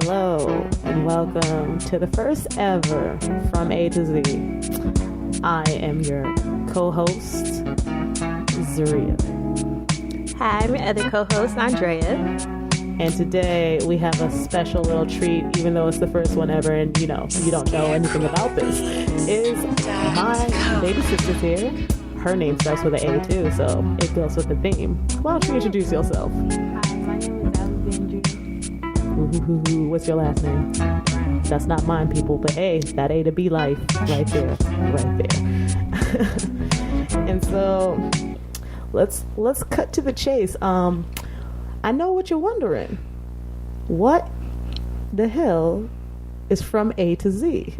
Hello and welcome to the first ever From A to Z. I am your co-host, Zarahia. Hi, my other co-host, Andre'A. And today we have a special little treat, even though it's the first one ever and you don't know anything about this. Is my baby sister's here. Her name starts with an A too, so it goes with the theme. Why don't you introduce yourself? Hi, my name is Zarahia and Andre'A. What's your last name? That's not mine, people, but hey, that A to B life right there. And so let's cut to the chase. I know what you're wondering. What the hell is From A to Z?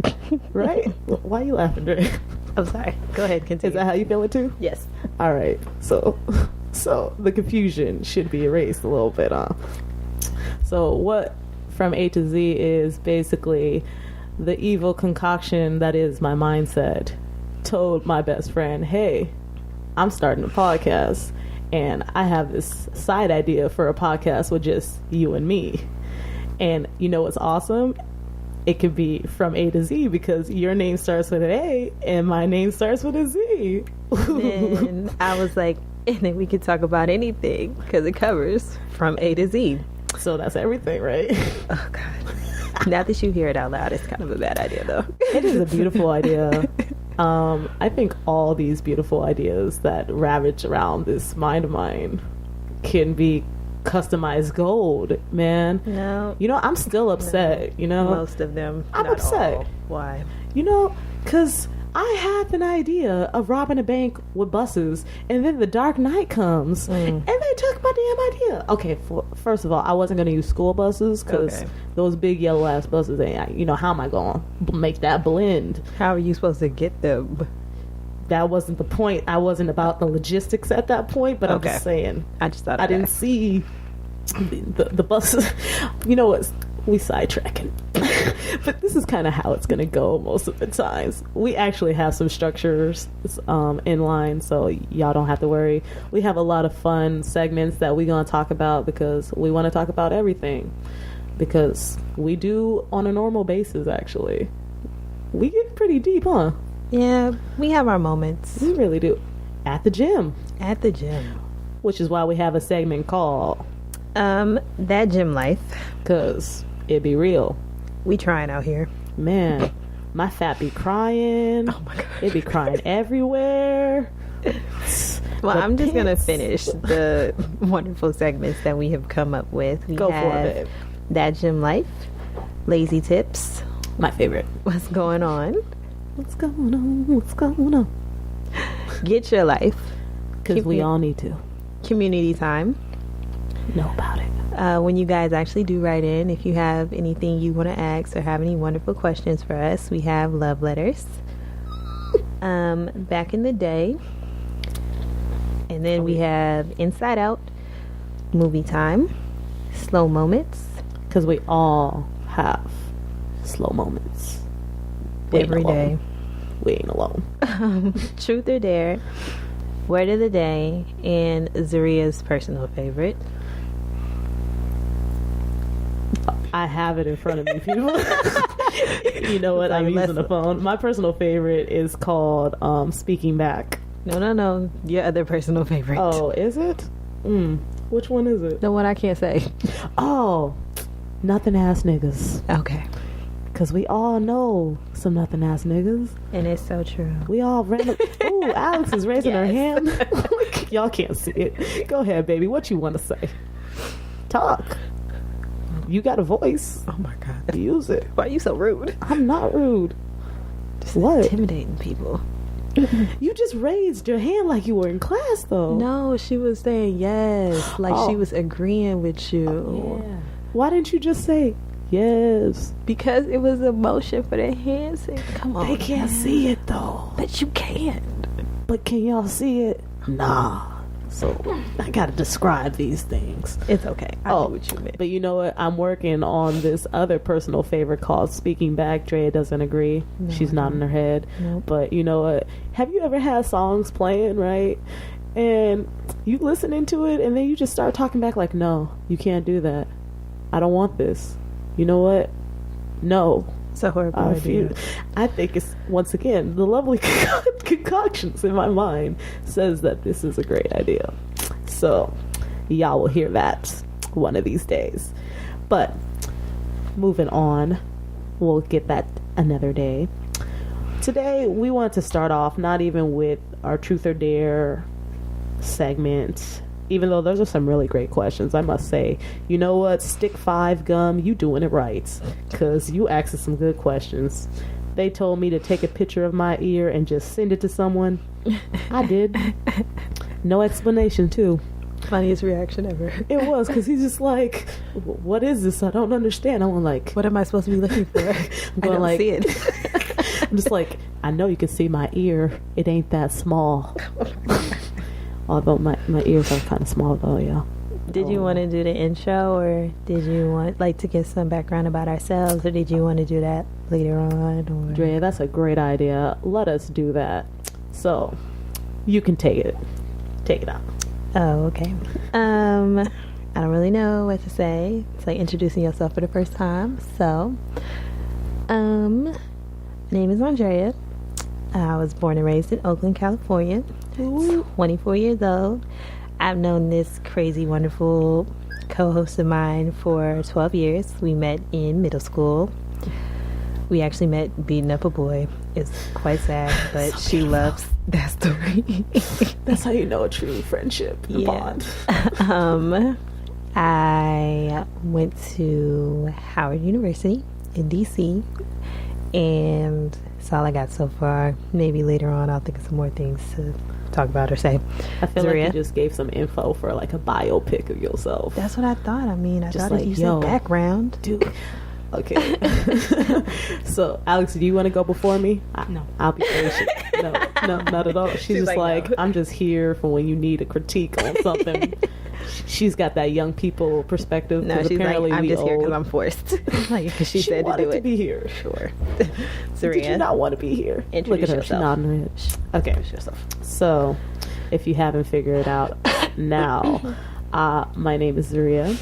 Right? Why are you laughing, Dre? I'm sorry. Go ahead, continue. Is that how you feel it too? Yes. All right. So the confusion should be erased a little bit, huh? So what From A to Z is basically the evil concoction that is my mindset told my best friend, hey, I'm starting a podcast and I have this side idea for a podcast with just you and me. And you know what's awesome? It could be From A to Z because your name starts with an A and my name starts with a Z. Then I was like, and then we could talk about anything because it covers From A to Z. So that's everything, right? Oh, God. Now that you hear it out loud, it's kind of a bad idea, though. It is a beautiful idea. I think all these beautiful ideas that ravage around this mind of mine can be customized gold, man. No. I'm still upset, Most of them. I'm not upset. All. Why? Because I had an idea of robbing a bank with buses, and then the Dark Knight comes, and they took my damn idea. Okay, first of all, I wasn't going to use school buses, because those big yellow-ass buses, how am I going to make that blend? How are you supposed to get them? That wasn't the point. I wasn't about the logistics at that point, but I'm just saying. I just thought I didn't see the buses. You know what? We sidetracking. But this is kind of how it's going to go most of the times. We actually have some structures in line, so y'all don't have to worry. We have a lot of fun segments that we're going to talk about because we want to talk about everything. Because we do on a normal basis, actually. We get pretty deep, huh? Yeah, we have our moments. We really do. At the gym. At the gym. Which is why we have a segment called That Gym Life. Because it be real. We trying out here. Man, my fat be crying. Oh my God. It be crying everywhere. Well, I'm just going to finish the wonderful segments that we have come up with. We Go have for it, babe. That Gym Life. Lazy Tips. My favorite. What's going on? What's going on? What's going on? Get Your Life. Because we all need to. Community Time. Know about it. When you guys actually do write in, if you have anything you want to ask or have any wonderful questions for us, we have love letters. Back in the day. And then we have Inside Out, Movie Time, Slow Moments. Because we all have slow moments. Every day. We ain't alone. Truth or Dare, Word of the Day, and Zaria's personal favorite. I have it in front of me, people. You know what? I'm using the phone. My personal favorite is called Speaking Back. No. Your other personal favorite. Oh, is it? Which one is it? The one I can't say. Oh, Nothing Ass Niggas. Okay. Because we all know some nothing ass niggas. And it's so true. We all Ooh, Alex is raising her hand. Y'all can't see it. Go ahead, baby. What you want to say? Talk. You got a voice. Oh my God. Use it. Why are you so rude? I'm not rude. Just what? Intimidating people. You just raised your hand like you were in class, though. No, she was saying yes. Like she was agreeing with you. Oh, yeah. Why didn't you just say yes? Because it was a motion for their hands. Come on. They can't see it, though. But you can. But can y'all see it? Nah. So I gotta describe these things. It's okay. I know what you meant. But you know what? I'm working on this other personal favorite called Speaking Back. Drea doesn't agree. No, she's nodding her head. Nope. But you know what? Have you ever had songs playing, right? And you listening to it and then you just start talking back like, no, you can't do that. I don't want this. You know what? No. It's a horrible idea. I think it's, once again, the lovely concoctions in my mind says that this is a great idea. So, y'all will hear that one of these days. But, moving on, we'll get that another day. Today, we want to start off not even with our Truth or Dare segment, even though those are some really great questions, I must say. You know what? Stick 5 Gum, you doing it right, because you asked some good questions. They told me to take a picture of my ear and just send it to someone. I did. No explanation, too. Funniest reaction ever. It was, because he's just like, what is this? I don't understand. I'm like, what am I supposed to be looking for? I'm going, I don't see it. I'm just like, I know you can see my ear. It ain't that small. Although my ears are kind of small, though, yeah. Did you want to do the intro, or did you want to get some background about ourselves, or did you want to do that later on? Or? Dre, that's a great idea. Let us do that. So, you can take it. Take it out. Oh, okay. I don't really know what to say. It's like introducing yourself for the first time. So, my name is Andre'A. I was born and raised in Oakland, California. 24 years old. I've known this crazy, wonderful co-host of mine for 12 years. We met in middle school. We actually met beating up a boy. It's quite sad, but she loves that story. That's how you know a true friendship bond. I went to Howard University in D.C., and that's all I got so far. Maybe later on I'll think of some more things to talk about or say. I feel like you just gave some info for like a biopic of yourself. That's what I thought. I mean, I just thought like, you said background. Dude. Okay. So, Alex, do you want to go before me? No. I'll be patient. No, not at all. She's just like no. I'm just here for when you need a critique on something. She's got that young people perspective. No, she's apparently like, I'm just old. here because I'm forced. Like, because she said to do it. To be here. Sure. Zarahia, did you not want to be here? Look at her. She's nodding her head. Okay. Introduce yourself. So, if you haven't figured it out now, my name is Zarahia.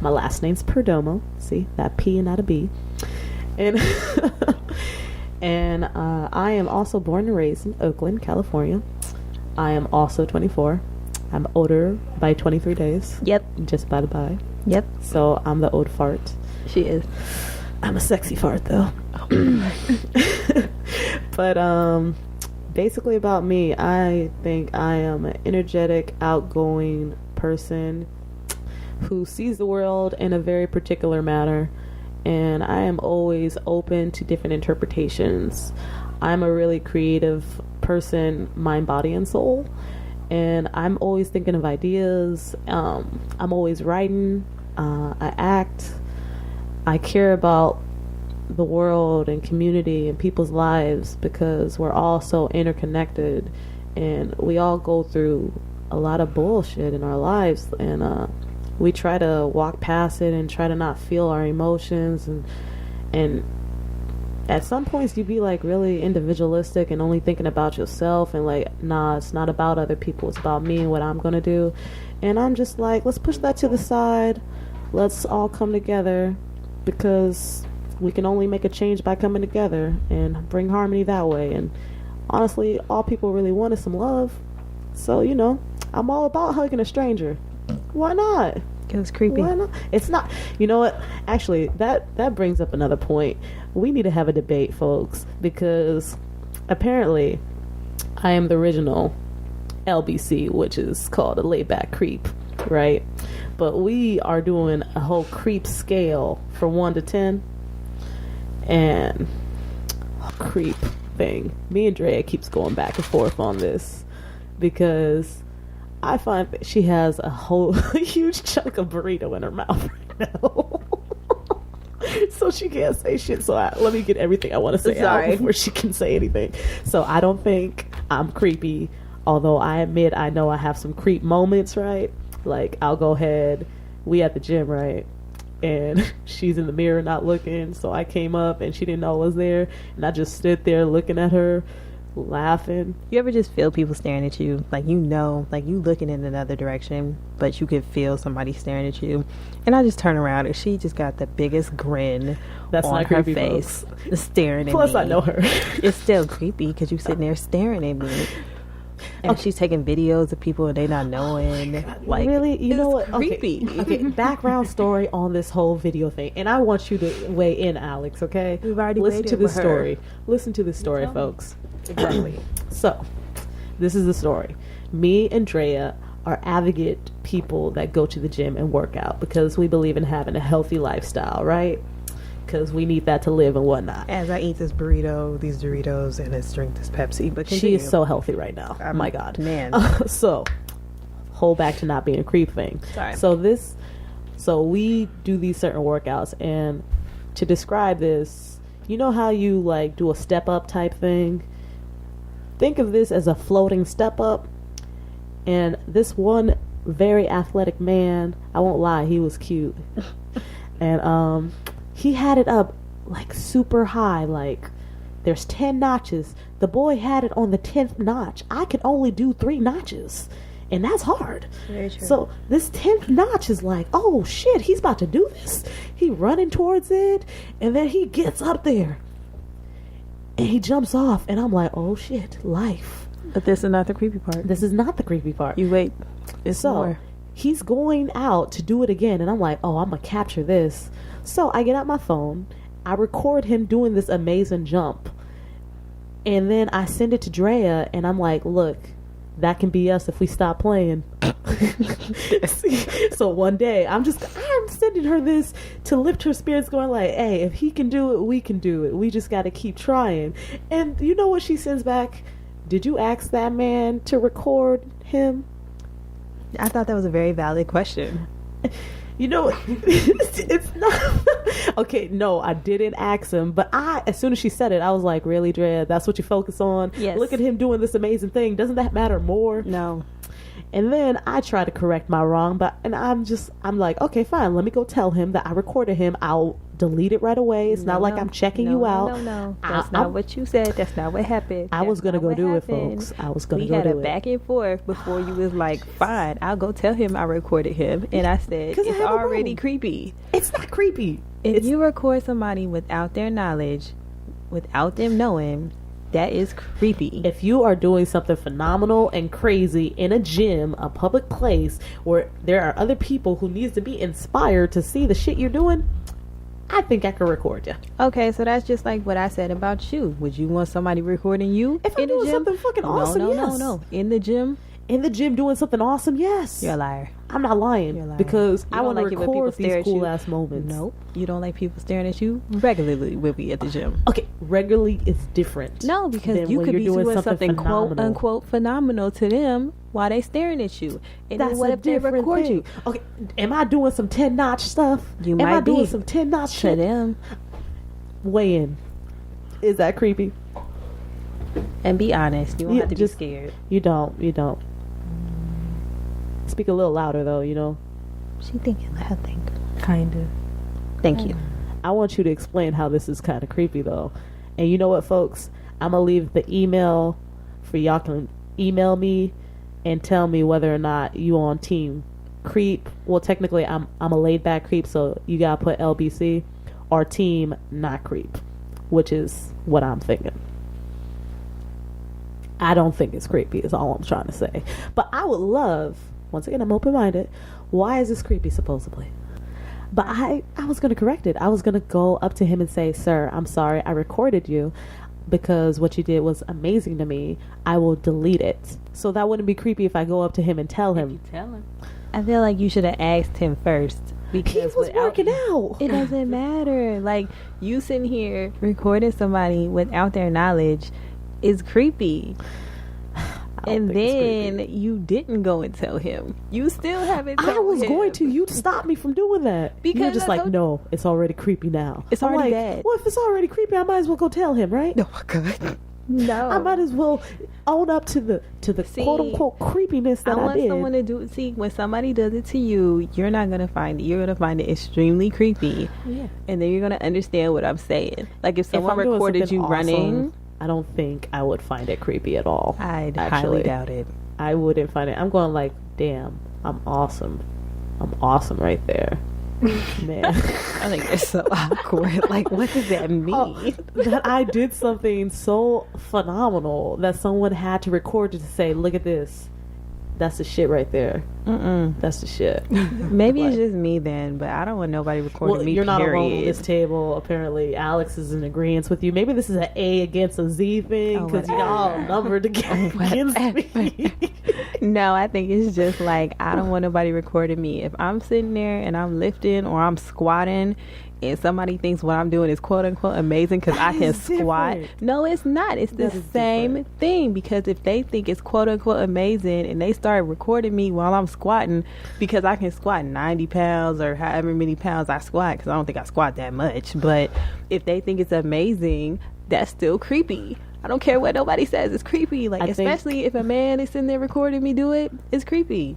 My last name's Perdomo. See, that P and not a B. And and I am also born and raised in Oakland, California. I am also 24. I'm older by 23 days. Yep. Just by the by. Yep. So I'm the old fart. She is. I'm a sexy fart, though. But basically about me, I think I am an energetic, outgoing person who sees the world in a very particular manner, and I am always open to different interpretations. I'm a really creative person, mind, body, and soul, and I'm always thinking of ideas. I'm always writing. I act. I care about the world and community and people's lives because we're all so interconnected, and we all go through a lot of bullshit in our lives, and we try to walk past it and try to not feel our emotions, and at some points you be like really individualistic and only thinking about yourself, and like, nah, it's not about other people, it's about me and what I'm gonna do. And I'm just like, let's push that to the side, let's all come together, because we can only make a change by coming together and bring harmony that way. And honestly, all people really want is some love. So, you know, I'm all about hugging a stranger. Why not? It was creepy. Why not? It's not. You know what? Actually, that brings up another point. We need to have a debate, folks, because apparently I am the original LBC, which is called a laid back creep, right? But we are doing a whole creep scale from 1 to 10, and creep thing. Me and Drea keeps going back and forth on this because I find that she has a whole huge chunk of burrito in her mouth right now. So she can't say shit. So let me get everything I want to say out before she can say anything. So I don't think I'm creepy, although I admit I know I have some creep moments, right? Like, I'll go ahead. We at the gym, right? And she's in the mirror not looking. So I came up and she didn't know I was there. And I just stood there looking at her laughing. You ever just feel people staring at you? Like, you know, like you looking in another direction, but you could feel somebody staring at you. And I just turn around and she just got the biggest grin That's on not her creepy, face, folks. staring at Plus, me. I know her. It's still creepy because you sitting there staring at me. And she's taking videos of people and they not knowing. Like, really, you know what? Creepy. Okay, background story on this whole video thing, and I want you to weigh in, Alex. Okay, We've already listen weighed to in this with her. story. Listen to this story, folks. Exactly. So, this is the story. Me and Andre'A are advocate people that go to the gym and work out because we believe in having a healthy lifestyle, right? Because we need that to live and whatnot. As I eat this burrito, these Doritos, and this drink this Pepsi. But She is so healthy right now. Oh my God. Man. So, hold back to not being a creep thing. Sorry. So we do these certain workouts, and to describe this, you know how you like do a step up type thing? Think of this as a floating step up. And this one very athletic man, I won't lie, he was cute. And he had it up like super high, like there's 10 notches. The boy had it on the 10th notch. I could only do 3 notches, and that's hard. Very true. So this 10th notch is like, oh shit, he's about to do this. He running towards it, and then he gets up there and he jumps off, and I'm like, oh shit, life. But this is not the creepy part. This is not the creepy part. You wait. It's So more. he's going out to do it again, and I'm like, oh, I'm gonna capture this. So I get out my phone, I record him doing this amazing jump, and then I send it to Andre'A, and I'm like, look, that can be us if we stop playing. So one day I'm sending her this to lift her spirits, going like, hey, if he can do it, we can do it. We just got to keep trying. And you know what she sends back? Did you ask that man to record him? I thought that was a very valid question. You know, it's not. Okay, no, I didn't ask him, but as soon as she said it, I was like, really, Andre'A, that's what you focus on? Yes. Look at him doing this amazing thing. Doesn't that matter more? No. And then I try to correct my wrong, I'm like, okay, fine, let me go tell him that I recorded him. I'll delete it right away. It's not like I'm checking you out. No. That's not what you said. That's not what happened. I was going to go do it, happened. folks. I was going to go We do had it. a back and forth before you was like, fine, I'll go tell him I recorded him. And I said, 'Cause I it's have a already rule. creepy. It's not creepy. If you record somebody without their knowledge, without them knowing, that is creepy. If you are doing something phenomenal and crazy in a gym, a public place where there are other people who needs to be inspired to see the shit you're doing, I think I could record you. Okay, so that's just like what I said about you. Would you want somebody recording you If I'm in the doing gym? something fucking awesome, yes. No. In the gym, In the gym doing something awesome, yes. you're a liar. I'm not lying You're lying. because You I don't want to like it when people record stare these at you. cool ass moments. Nope. You don't like people staring at you regularly when we at the gym. Okay, regularly is different. No, because than you when could you're be doing something quote phenomenal. unquote phenomenal to them while they staring at you. And That's then what a if they different record thing. you? Okay, am I doing some 10 notch stuff? You am might I doing be. some 10 notch To shit? them. Weigh in. Is that creepy? And be honest. You don't Yeah, have to just- be scared. You don't. Speak a little louder though, you know. She thinking loud, think. Kind of. Thank you. I want you to explain how this is kind of creepy though. And you know what, folks? I'm gonna leave the email for y'all can email me and tell me whether or not you on team creep. Well, technically, I'm a laid back creep, so you gotta put LBC or team not creep, which is what I'm thinking. I don't think it's creepy. Is all I'm trying to say. But I would love. Once again, I'm open minded. Why is this creepy? Supposedly. But I was going to correct it. I was going to go up to him and say, sir, I'm sorry. I recorded you because what you did was amazing to me. I will delete it. So that wouldn't be creepy if I go up to him and tell him. Tell him. I feel like you should have asked him first. Because He was working out. It doesn't matter. Like, you sitting here recording somebody without their knowledge is creepy. And then you didn't go and tell him. You still haven't told him. I was going to. You stopped me from doing that. Because You're just I like, told- no, it's already creepy now. It's I'm already like, bad. well, if it's already creepy, I might as well go tell him, right? Oh my God. No. I might as well own up to the See, quote unquote creepiness that I want did. someone to do it. See, when somebody does it to you, you're not going to find it. You're going to find it extremely creepy. Yeah. And then you're going to understand what I'm saying. Like if someone I'm doing recorded something you awesome, running I don't think I would find it creepy at all. I'd actually. highly doubt it. I wouldn't find it. I'm going like, damn, I'm awesome. I'm awesome right there. Man. I think it's so awkward. Like, what does that mean? That I did something so phenomenal that someone had to record it to say, look at this. That's the shit right there. That's the shit. Maybe it's just me then, but I don't want nobody recording me. You're not period. alone on this table. Apparently, Alex is in agreement with you. Maybe this is an A against a Z thing because y'all numbered against me. No, I think it's just like I don't want nobody recording me. If I'm sitting there and I'm lifting or I'm squatting and somebody thinks what I'm doing is quote unquote amazing because I can squat. Different. No, it's not. It's the same thing, because if they think it's quote unquote amazing and they start recording me while I'm squatting because I can squat 90 pounds or however many pounds I squat, because I don't think I squat that much, but if they think it's amazing, that's still creepy. I don't care what nobody says, it's creepy. Like, especially if a man is sitting there recording me do it, it's creepy.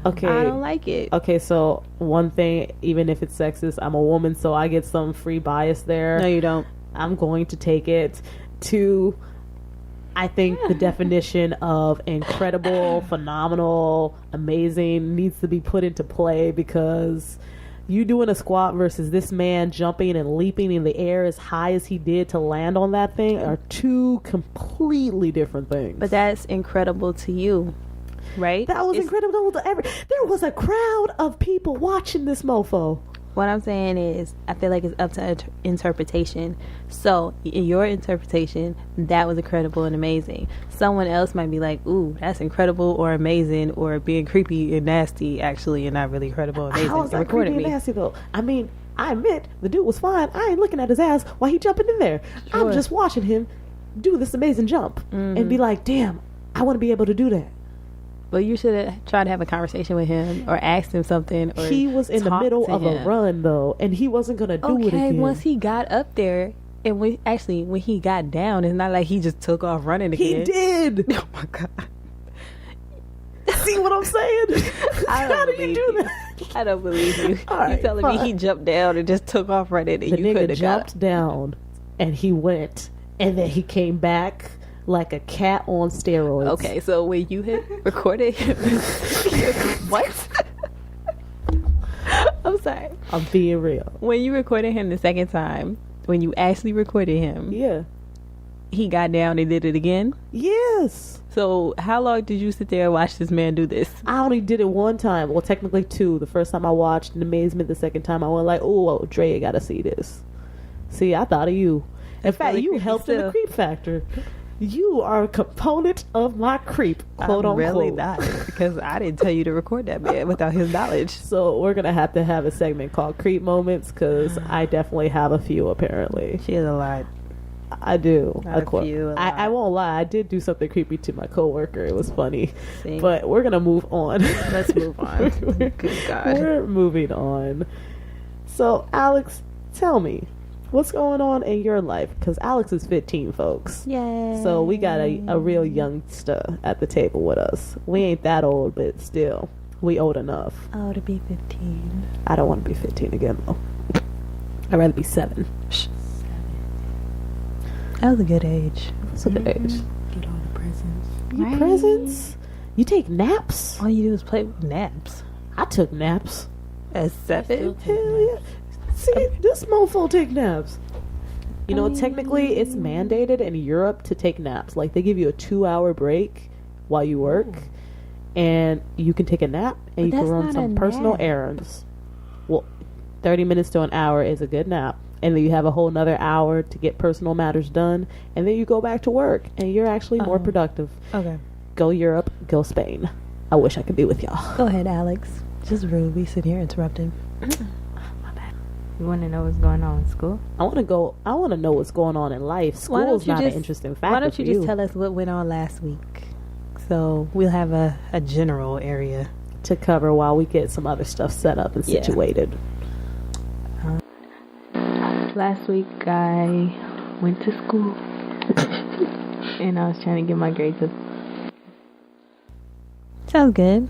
Okay. I don't like it. Okay, so one thing, even if it's sexist, I'm a woman, so I get some free bias there. No, you don't. I'm going to take it to, I think the definition of incredible, phenomenal, amazing needs to be put into play, because you doing a squat versus this man jumping and leaping in the air as high as he did to land on that thing are two completely different things. But that's incredible to you. Right? That was incredible to there was a crowd of people watching this mofo. What I'm saying is, I feel like it's up to interpretation. So, in your interpretation, that was incredible and amazing. Someone else might be like, ooh, that's incredible or amazing, or being creepy and nasty, actually, and not really incredible or amazing. How was that creepy and nasty, though? I mean, I admit, the dude was fine. I ain't looking at his ass while he jumping in there. Sure. I'm just watching him do this amazing jump and be like, damn, I want to be able to do that. Well, you should have tried to have a conversation with him or asked him something. Or he was in the middle of a run, though, and he wasn't going to do it again. Okay, once he got up there, and when he got down, it's not like he just took off running again. He did. Oh, my God. See what I'm saying? How did you do that? I don't believe you. Right, you telling me he jumped down and just took off running, and the you could have jumped down, and he went, and then he came back like a cat on steroids. Okay, so when you had recorded him, what? I'm sorry. I'm being real. When you recorded him the second time, when you actually recorded him, yeah, he got down and did it again? Yes. So how long did you sit there and watch this man do this? I only did it one time. Well, technically two. The first time I watched in amazement. The second time I went like, oh, Dre, gotta see this. See, I thought of you. In fact, you helped in the creep factor. You are a component of my creep, quote unquote. Really not, because I didn't tell you to record that man without his knowledge. So we're going to have a segment called Creep Moments, because I definitely have a few, apparently. She has a lot. I do. I won't lie. I did do something creepy to my coworker. It was funny. See? But we're going to move on. Let's move on. Good God. We're moving on. So, Alex, tell me, what's going on in your life? Because Alex is 15, folks. Yay. So we got a real youngster at the table with us. We ain't that old, but still, we old enough. Oh, to be 15. I don't want to be 15 again, though. I'd rather be 7. That was a good age. That's a good age. Get all the presents. You presents? You take naps? All you do is play with naps. I took naps. At 7? Hell yeah. See, this mofo take naps. You know, technically it's mandated in Europe to take naps. Like, they give you a 2-hour break while you work, and you can take a nap, and you can run some personal errands. Well, 30 minutes to an hour is a good nap. And then you have a whole nother hour to get personal matters done, and then you go back to work, and you're actually more productive. Okay. Go Europe, go Spain. I wish I could be with y'all. Go ahead, Alex. Just rude. We sit here interrupting. My bad. You want to know what's going on in school? I want to know what's going on in life. School's not an interesting factor. Why don't you just tell us what went on last week? So we'll have a general area to cover while we get some other stuff set up and situated. Last week I went to school and I was trying to get my grades up. Sounds good.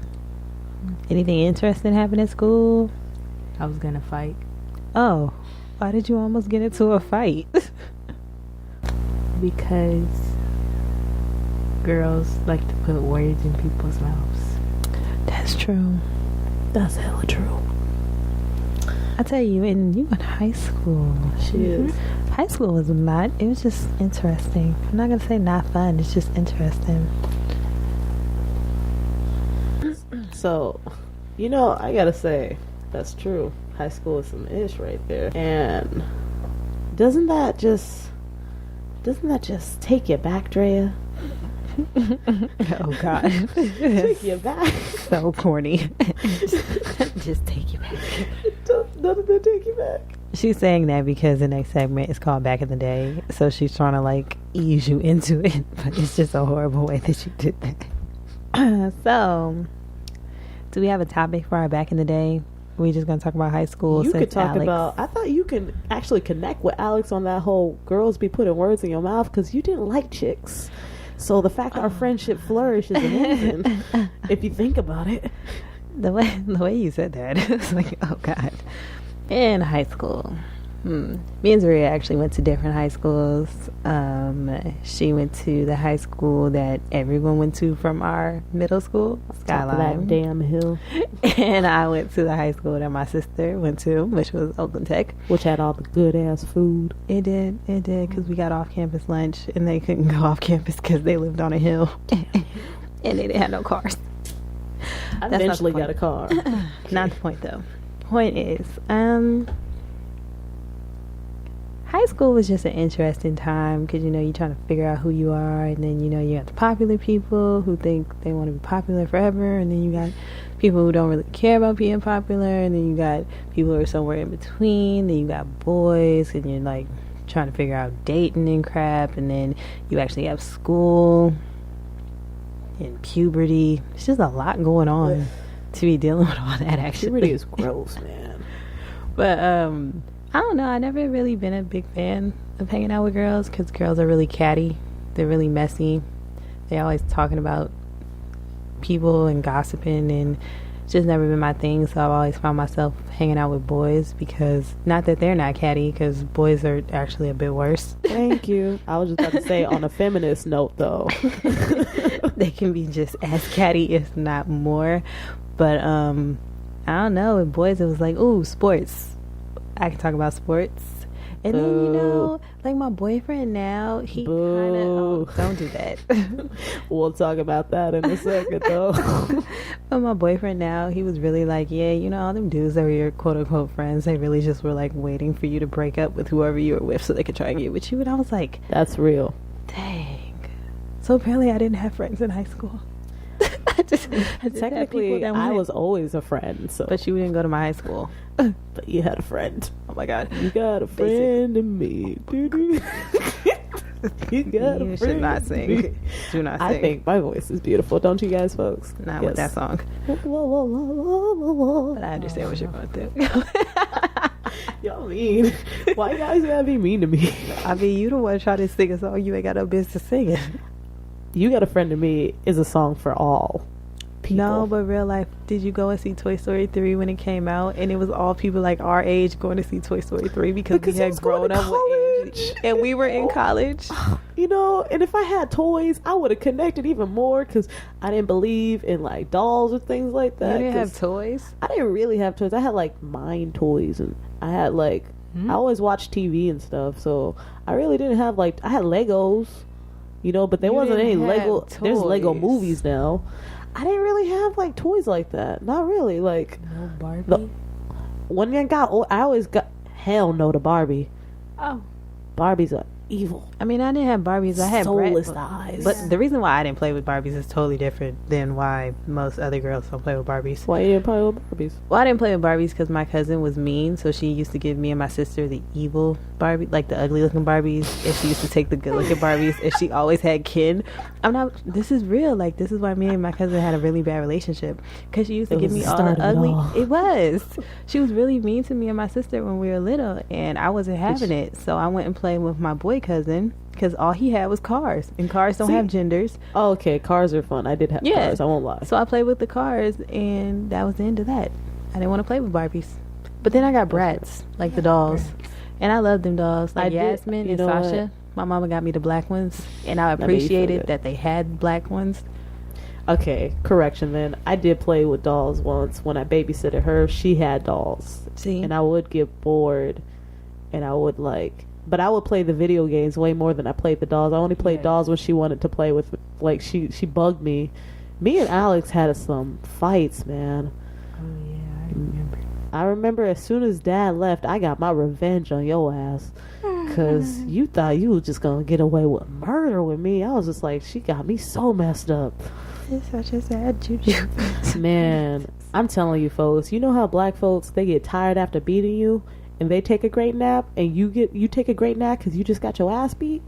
Anything interesting happen at school? I was gonna fight. Oh, why did you almost get into a fight? because girls like to put words in people's mouths. That's true. That's hella true. I tell you, and you went to high school. She is. High school was not. It was just interesting. I'm not gonna say not fun. It's just interesting. So, I gotta say, that's true. High school is some ish right there. And doesn't that just take you back, Drea? Oh God. Take you back. So corny. Just take you back. Doesn't that take you back? She's saying that because the next segment is called Back in the Day. So she's trying to like ease you into it. But it's just a horrible way that she did that. So, do we have a topic for our Back in the Day? We just gonna talk about high school. You could talk Alex, about. I thought you can actually connect with Alex on that whole girls be putting words in your mouth because you didn't like chicks. So the fact our friendship flourished is amazing. If you think about it, the way you said that, it's like, oh God. In high school, me and Zarahia actually went to different high schools. She went to the high school that everyone went to from our middle school, Skyline. That damn hill. And I went to the high school that my sister went to, which was Oakland Tech. Which had all the good ass food. It did, because we got off campus lunch and they couldn't go off campus because they lived on a hill. And they didn't have no cars. I eventually got a car. Not the point though. Point is, high school was just an interesting time because you're trying to figure out who you are, and then you got the popular people who think they want to be popular forever, and then you got people who don't really care about being popular, and then you got people who are somewhere in between, then you got boys, and you're like trying to figure out dating and crap, and then you actually have school and puberty. It's just a lot going on to be dealing with all that. Actually, puberty is gross, man. But I don't know. I never really been a big fan of hanging out with girls because girls are really catty. They're really messy. They're always talking about people and gossiping, and it's just never been my thing. So I've always found myself hanging out with boys because not that they're not catty, because boys are actually a bit worse. Thank you. I was just about to say on a feminist note, though, they can be just as catty, if not more. But I don't know. With boys, it was like, ooh, sports. I can talk about sports. And Boo. then, like my boyfriend now, he kind of, don't do that. We'll talk about that in a second, though. But my boyfriend now, he was really like, yeah, all them dudes that were your quote unquote friends, they really just were like waiting for you to break up with whoever you were with so they could try and get with you. And I was like, that's real. Dang. So apparently I didn't have friends in high school. I just Technically, I was always a friend. So, but you didn't go to my high school. But you had a friend. Oh my God. You got a friend in me. You got a friend. You should not sing. Do not sing. I think my voice is beautiful. Don't you guys, folks? Not with that song. But I understand what you're going through. Y'all mean. Why you guys gotta be mean to me? I mean, you don't want to try to sing a song you ain't got no business singing. You Got a Friend in Me is a song for all people. No, but real life, did you go and see Toy Story 3 when it came out? And it was all people like our age going to see Toy Story 3 because we had grown up with age. And we were in college. And if I had toys, I would have connected even more because I didn't believe in like dolls or things like that. You didn't have toys? I didn't really have toys. I had like mine toys, and I had like, I always watched TV and stuff. So I really didn't have like, I had Legos. But there wasn't any Lego. Toys. There's Lego movies now. I didn't really have like toys like that. Not really. Like no Barbie. When I got old, I always got hell no to Barbie. Oh, Barbie's are evil. I mean, I didn't have Barbies. I had soulless eyes. But the reason why I didn't play with Barbies is totally different than why most other girls don't play with Barbies. Why you didn't play with Barbies? Well, I didn't play with Barbies because my cousin was mean, so she used to give me and my sister the evil Barbie, like the ugly looking Barbies, and she used to take the good looking Barbies, and she always had Ken. This is real. Like, this is why me and my cousin had a really bad relationship, because she used to give me all the ugly. It was. She was really mean to me and my sister when we were little, and I wasn't having it, so I went and played with my boy cousin. Because all he had was cars, and cars don't have genders. Oh, okay, cars are fun. I did have cars. I won't lie. So I played with the cars, and that was the end of that. I didn't want to play with Barbies. But then I got Bratz, like the dolls, and I love them dolls, like Yasmin and Sasha. My mama got me the black ones, and I made you feel appreciated good. that they had black ones. Okay, correction then. I did play with dolls once. When I babysitted her, she had dolls. See? And I would get bored, and I would but I would play the video games way more than I played the dolls. I only played dolls when she wanted to play with, she bugged me. Me and Alex had some fights, man. Oh yeah, I remember. I remember as soon as Dad left, I got my revenge on your ass. Because you thought you was just going to get away with murder with me. I was just like, she got me so messed up. It's such a sad juju. Man, I'm telling you, folks, you know how black folks, they get tired after beating you and they take a great nap, and you take a great nap because you just got your ass beat?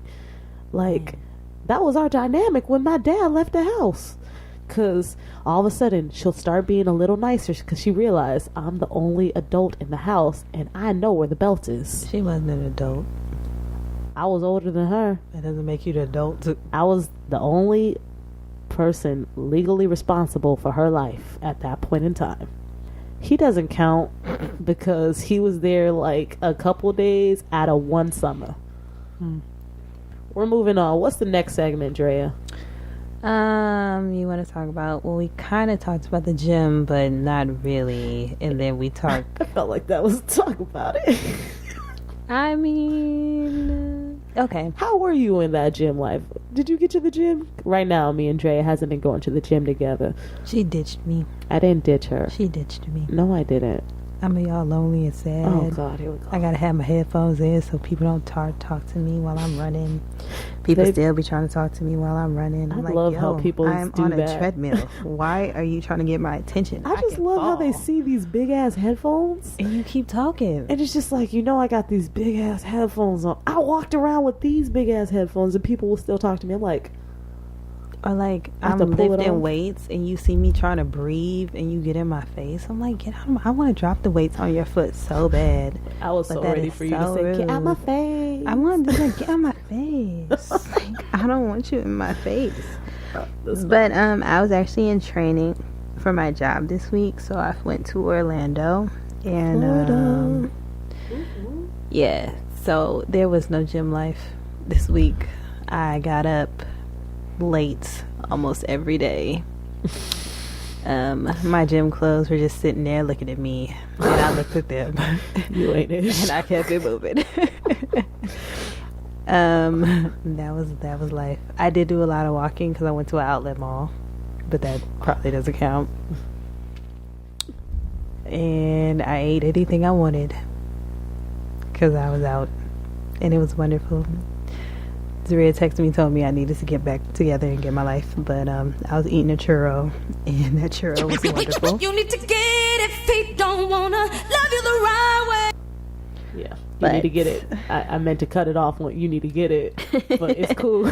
Like, that was our dynamic when my dad left the house. Because all of a sudden, she'll start being a little nicer because she realized I'm the only adult in the house and I know where the belt is. She wasn't an adult. I was older than her. That doesn't make you the adult. I was the only person legally responsible for her life at that point in time. He doesn't count because he was there like a couple days out of one summer. We're moving on. What's the next segment, Drea? You want to talk about, well, we kind of talked about the gym, but not really. And then we talked. I felt like that was talk about it. I mean, okay. How were you in that gym life? Did you get to the gym? Right now, me and Drea hasn't been going to the gym together. She ditched me. I didn't ditch her. She ditched me. No, I didn't. I mean, y'all lonely and sad. Oh, God, here we go. I gotta have my headphones in so people don't talk to me while I'm running. People still be trying to talk to me while I'm running. I'm I love how people I'm do on that. a treadmill. Why are you trying to get my attention? I just can love how they fall. see these big ass headphones. And you keep talking. And it's just like, I got these big ass headphones on. I walked around with these big ass headphones and people will still talk to me. I'm like, Or like, I have I'm to pull it lifting off. weights and you see me trying to breathe and you get in my face. I'm like, get out of my, I want to drop the weights on your foot so bad. I was But so that ready is for you so to say, get out my rude. face. I want to like, get out of my face. Like, I don't want you in my face. But I was actually in training for my job this week, so I went to Orlando and yeah, so there was no gym life this week. I got up late almost every day. My gym clothes were just sitting there looking at me, and I looked at them. You ain't it. And I kept it moving. That was life. I did do a lot of walking because I went to an outlet mall, but that probably doesn't count. And I ate anything I wanted because I was out, and it was wonderful. Zarahia texted me, told me I needed to get back together and get my life, but I was eating a churro, and that churro was wonderful. You need to get it if he don't wanna love you the right way. Yeah, you But- need to get it. I meant to cut it off when you need to get it, but it's cool.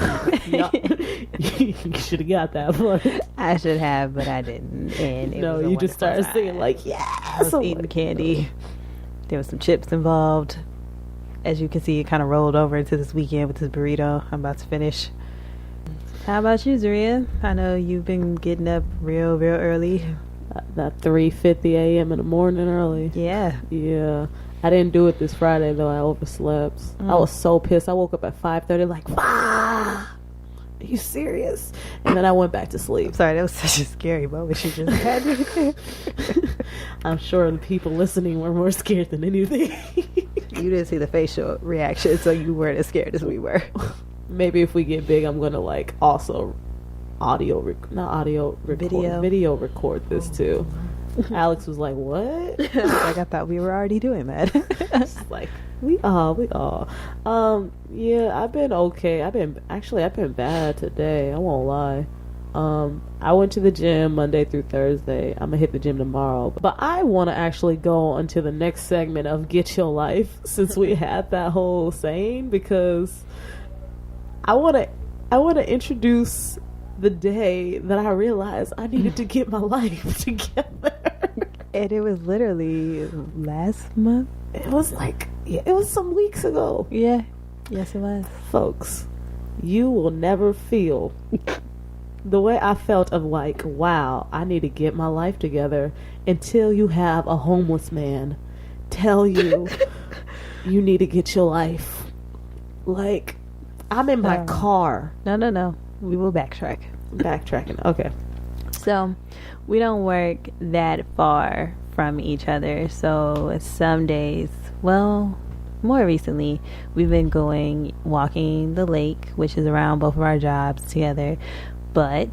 You should have got that, but I should have, but I didn't. And it no, was a you just wonderful started singing time. like, yes. I was eating candy. There was some chips involved. As you can see, it kind of rolled over into this weekend with this burrito I'm about to finish. How about you, Zarahia? I know you've been getting up real early. That 3:50 a.m. in the morning early. Yeah. Yeah. I didn't do it this Friday though. I overslept. I was so pissed. I woke up at 5:30 like, are you serious? And then I went back to sleep. I'm sorry, that was such a scary moment you just had right there. I'm sure the people listening were more scared than anything. You didn't see the facial reaction, so you weren't as scared as we were. Maybe if we get big, I'm gonna like also video record this too. Alex was like, "What?" Like, I thought we were already doing that. It's like we are. Yeah, I've been okay. I've been bad today. I won't lie. I went to the gym Monday through Thursday. I'm gonna hit the gym tomorrow. But I want to actually go on to the next segment of Get Your Life since we had that whole saying, because I want to introduce the day that I realized I needed to get my life together. And it was literally last month. It was like, it was some weeks ago. Yeah. Yes, it was. Folks, you will never feel the way I felt of like, wow, I need to get my life together until you have a homeless man tell you you need to get your life. Like, I'm in my car. No. We will backtrack. Backtracking. Okay. So, we don't work that far from each other. So, some days, well, more recently, we've been walking the lake, which is around both of our jobs together. But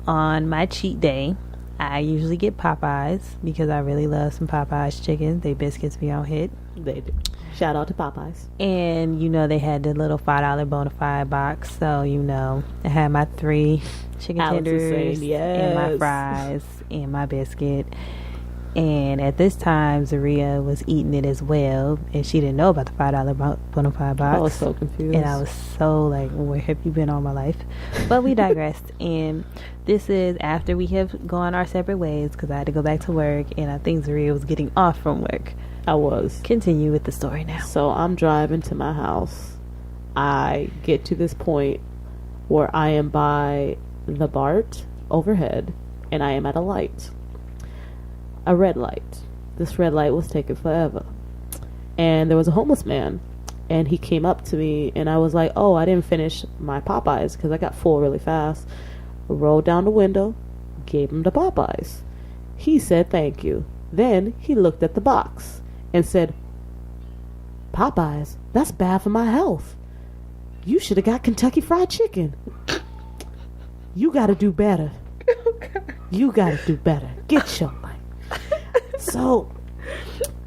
on my cheat day, I usually get Popeyes because I really love some Popeyes chicken. They biscuits be on hit. They do. Shout out to Popeyes. And they had the little $5 bona fide box. So I had my 3 chicken tenders and my fries and my biscuit. And at this time, Zarahia was eating it as well, and she didn't know about the $5 bona fide box. I was so confused, and I was so like, "Where have you been all my life?" But we digressed, and this is after we have gone our separate ways because I had to go back to work, and I think Zarahia was getting off from work. I was. Continue with the story now. So I'm driving to my house. I get to this point where I am by the BART overhead, and I am at a light. A red light. This red light was taking forever. And there was a homeless man, and he came up to me, and I was like, oh, I didn't finish my Popeyes because I got full really fast. Rolled down the window, gave him the Popeyes. He said thank you. Then he looked at the box and said, Popeyes? That's bad for my health. You should have got Kentucky Fried Chicken. You got to do better. You got to do better. Get your money. So,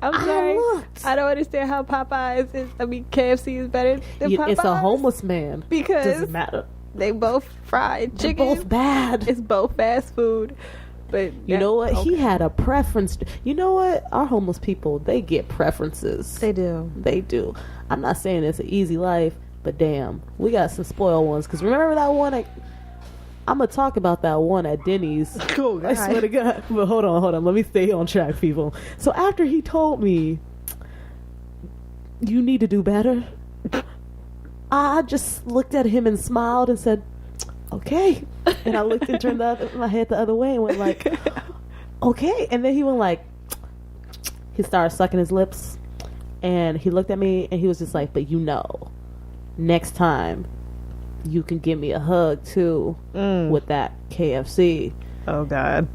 I'm sorry. I don't understand how Popeyes is. I mean, KFC is better than Popeyes. It's a homeless man. Because doesn't matter. They both fried chicken. They're both bad. It's both fast food. But you know what? Okay. He had a preference. You know what? Our homeless people, they get preferences. They do. They do. I'm not saying it's an easy life, but damn, we got some spoiled ones. Because remember that one? I'm going to talk about that one at Denny's. Cool, I swear to God. But hold on. Let me stay on track, people. So after he told me, you need to do better, I just looked at him and smiled and said, okay. And I looked and turned my head the other way and went like, okay. And then he went like, he started sucking his lips. And he looked at me and he was just like, but next time, you can give me a hug too with that KFC. Oh God.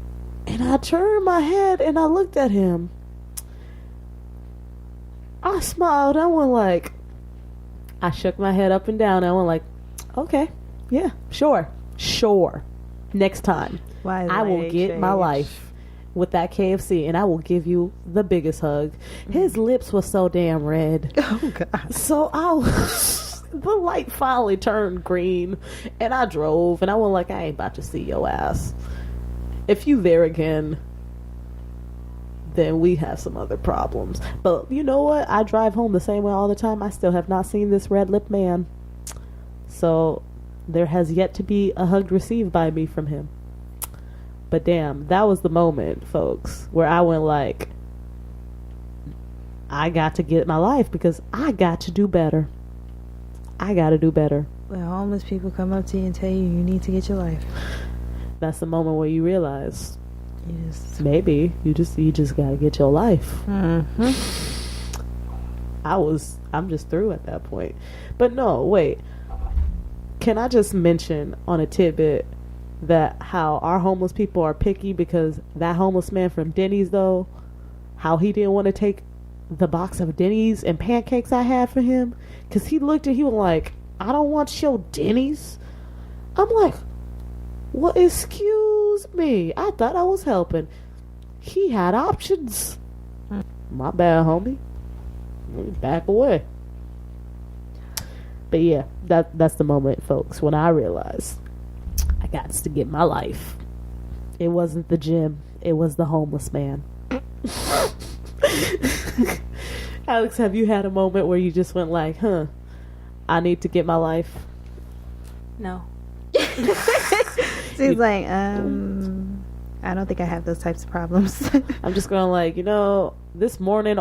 And I turned my head and I looked at him. I smiled. I went like, I shook my head up and down. I went like, okay, yeah, sure. Next time, I will get my life with that KFC and I will give you the biggest hug. His lips were so damn red. Oh God. So the light finally turned green and I drove and I went like, I ain't about to see your ass. If you there again, then we have some other problems. But you know what? I drive home the same way all the time. I still have not seen this red-lipped man. So there has yet to be a hug received by me from him. But damn, that was the moment, folks, where I went like, I got to get my life because I got to do better. I gotta do better. When homeless people come up to you and tell you need to get your life, that's the moment where you realize maybe you just gotta get your life. Mm-hmm. I'm just through at that point. But no, wait. Can I just mention on a tidbit that how our homeless people are picky because that homeless man from Denny's though, how he didn't want to take the box of Denny's and pancakes I had for him because he looked and he was like, I don't want your Denny's. I'm like, well, excuse me, I thought I was helping. He had options. My bad, homie. Back away. But yeah, that's the moment, folks, when I realized I got to get my life. It wasn't the gym, it was the homeless man. Alex, have you had a moment where you just went like, I need to get my life? No. She's like, I don't think I have those types of problems. I'm just going like, this morning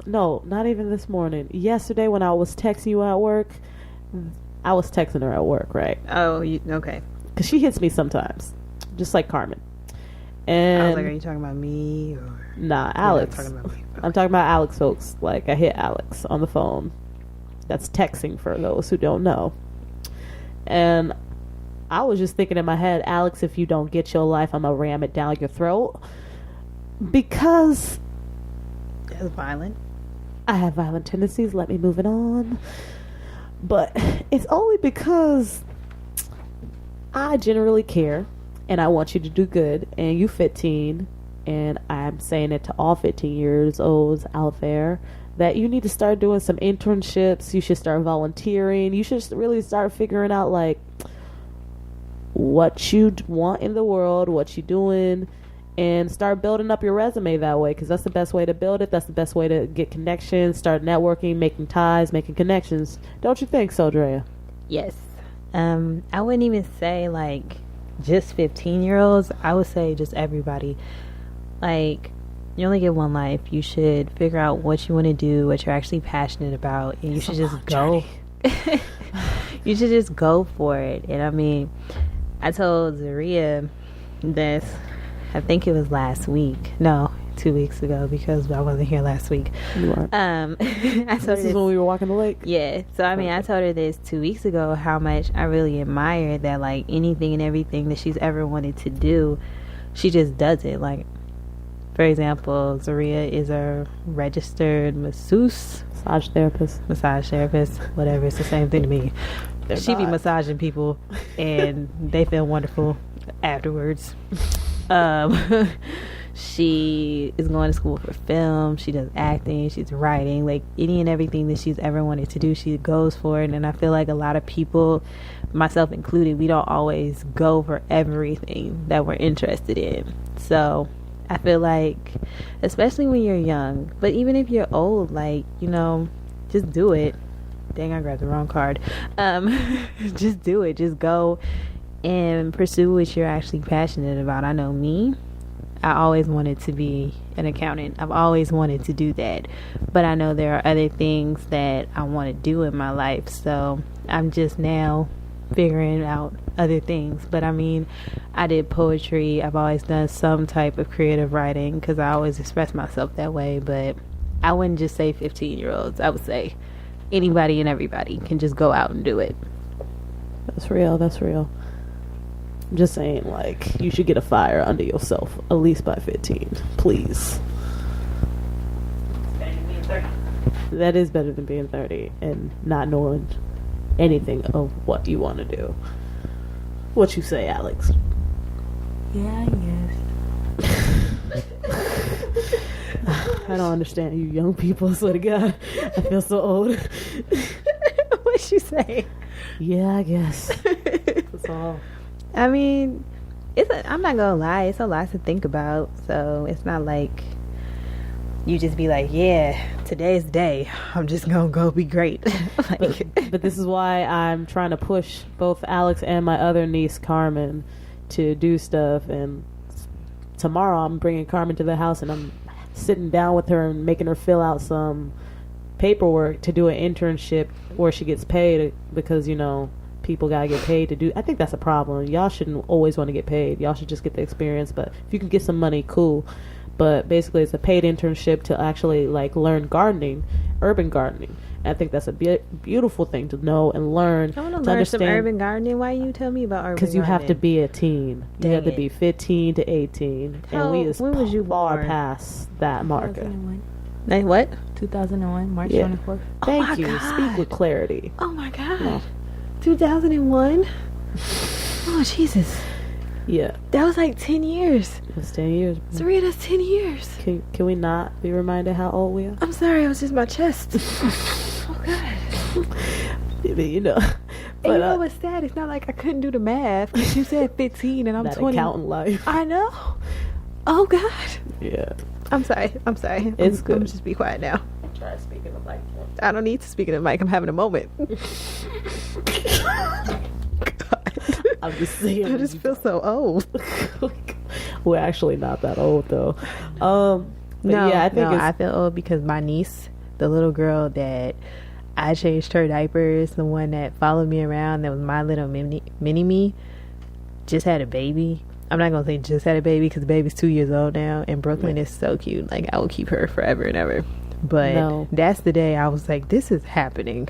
no, not even this morning. Yesterday when I was texting you at work, I was texting her at work, right? Oh, okay. Because she hits me sometimes, just like Carmen. And I was like, are you talking about me? Or nah, Alex. Talking about me? I'm talking about Alex, folks. Like, I hit Alex on the phone. That's texting for those who don't know. And I was just thinking in my head, Alex, if you don't get your life, I'm gonna ram it down your throat, because That's violent. I have violent tendencies. Let me move it on. But it's only because I generally care and I want you to do good, and you 15, and I'm saying it to all 15 years olds out there, that you need to start doing some internships. You should start volunteering. You should really start figuring out like what you want in the world, what you doing, and start building up your resume that way, because that's the best way to build it. That's the best way to get connections, start networking, making ties, making connections. Don't you think so, Drea? Yes. I wouldn't even say like just 15-year-olds. I would say just everybody. Like, you only get one life. You should figure out what you want to do, what you're actually passionate about, and you should just go. You should just go for it. And I mean, I told Zarahia this, I think it was last week. No, 2 weeks ago, because I wasn't here last week. You are. I told This her is when we were walking the lake? Yeah. So, I mean, I told her this 2 weeks ago, how much I really admire that, like, anything and everything that she's ever wanted to do, she just does it. Like, for example, Zarahia is a registered massage therapist, whatever. It's the same thing to me. She be massaging people, and they feel wonderful afterwards. She is going to school for film. She does acting. She's writing. Like, any and everything that she's ever wanted to do, she goes for it. And I feel like a lot of people, myself included, we don't always go for everything that we're interested in. So I feel like, especially when you're young, but even if you're old, like, you know, just do it. Dang, I grabbed the wrong card. Just do it. Just go and pursue what you're actually passionate about. I know me, I always wanted to be an accountant. I've always wanted to do that. But I know there are other things that I want to do in my life. So I'm just now figuring out other things. But I mean, I did poetry. I've always done some type of creative writing because I always express myself that way. But I wouldn't just say 15-year-olds. I would say anybody and everybody can just go out and do it. That's real. That's real. I'm just saying, like, you should get a fire under yourself at least by 15, please. That is better than being 30 and not knowing anything of what you want to do. What you say, Alex? Yeah, I guess. I don't understand you young people. I swear to God, I feel so old. What'd you say? Yeah, I guess. That's all. I mean, I'm not gonna lie, it's a lot to think about. So it's not like you just be like, yeah, today's the day, I'm just gonna go be great. But this is why I'm trying to push both Alex and my other niece Carmen to do stuff. And tomorrow I'm bringing Carmen to the house, and I'm sitting down with her and making her fill out some paperwork to do an internship where she gets paid, because, you know, people gotta get paid to do. I think that's a problem. Y'all shouldn't always want to get paid. Y'all should just get the experience. But if you can get some money, cool. But basically, it's a paid internship to actually like learn gardening, urban gardening. And I think that's a beautiful thing to know and learn. I want to learn some urban gardening. Why you tell me about urban gardening? Because you have to be a teen. You have to be 15 to 18, and we is when was you far born? Past that marker. 2001. Like what? 2001, March Yeah. 24th. Thank you. God. Speak with clarity. Oh my God. Yeah. 2001. Oh Jesus. Yeah, That was like 10 years. it was 10 years. Zarahia, that's 10 years. Can we not be reminded how old we are? I'm sorry, it was just my chest. Oh God. You know, And but you know what's sad? It's not like I couldn't do the math. 'Cause you said 15 and I'm that 20. accountant life. I know. Oh God. Yeah, I'm sorry. It's good. I'm just be quiet now. try speaking of like. I don't need to speak in the mic. I'm having a moment. I'm just saying. I just feel so old. We're actually not that old though. But yeah, I think I feel old because my niece, the little girl that I changed her diapers, the one that followed me around, that was my little mini me, just had a baby. I'm not gonna say just had a baby because the baby's 2 years old now, and Brooklyn is so cute. Like, I will keep her forever and ever. But that's the day I was like, this is happening.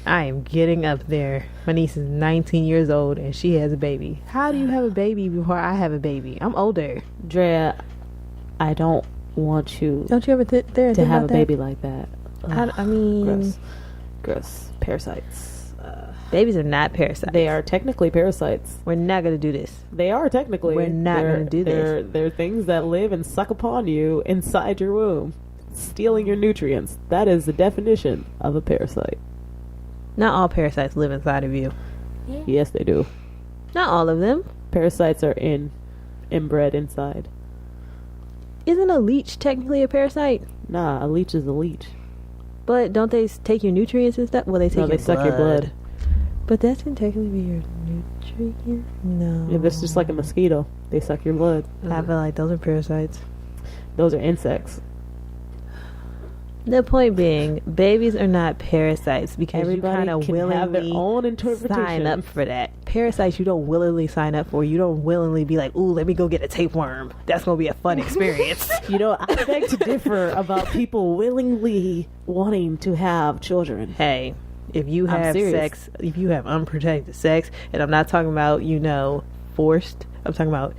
I am getting up there. My niece is 19 years old and she has a baby. How do you have a baby before I have a baby? I'm older. Drea, I don't want you Don't you ever there to have a baby like that. I mean, gross parasites. Babies are not parasites. They are technically parasites. We're not going to do this. They are technically. We're not going to do this. They're things that live and suck upon you inside your womb, stealing your nutrients. That is the definition of a parasite. Not all parasites live inside of you. Yes, they do. Not all of them. Parasites are inbred inside. Isn't a leech technically a parasite? Nah, a leech is a leech. But don't they take your nutrients and stuff? Well, they take No, they suck your blood. But that can technically be your nutrient? No. Yeah, that's just like a mosquito. They suck your blood. I feel like those are parasites. Those are insects. The point being, babies are not parasites because Everybody you kind of can have their willingly own interpretation. sign up for that. Parasites you don't willingly sign up for. You don't willingly be like, ooh, let me go get a tapeworm. That's going to be a fun experience. You know, I beg to differ about people willingly wanting to have children. Hey, if you have sex, if you have unprotected sex, and I'm not talking about, forced, I'm talking about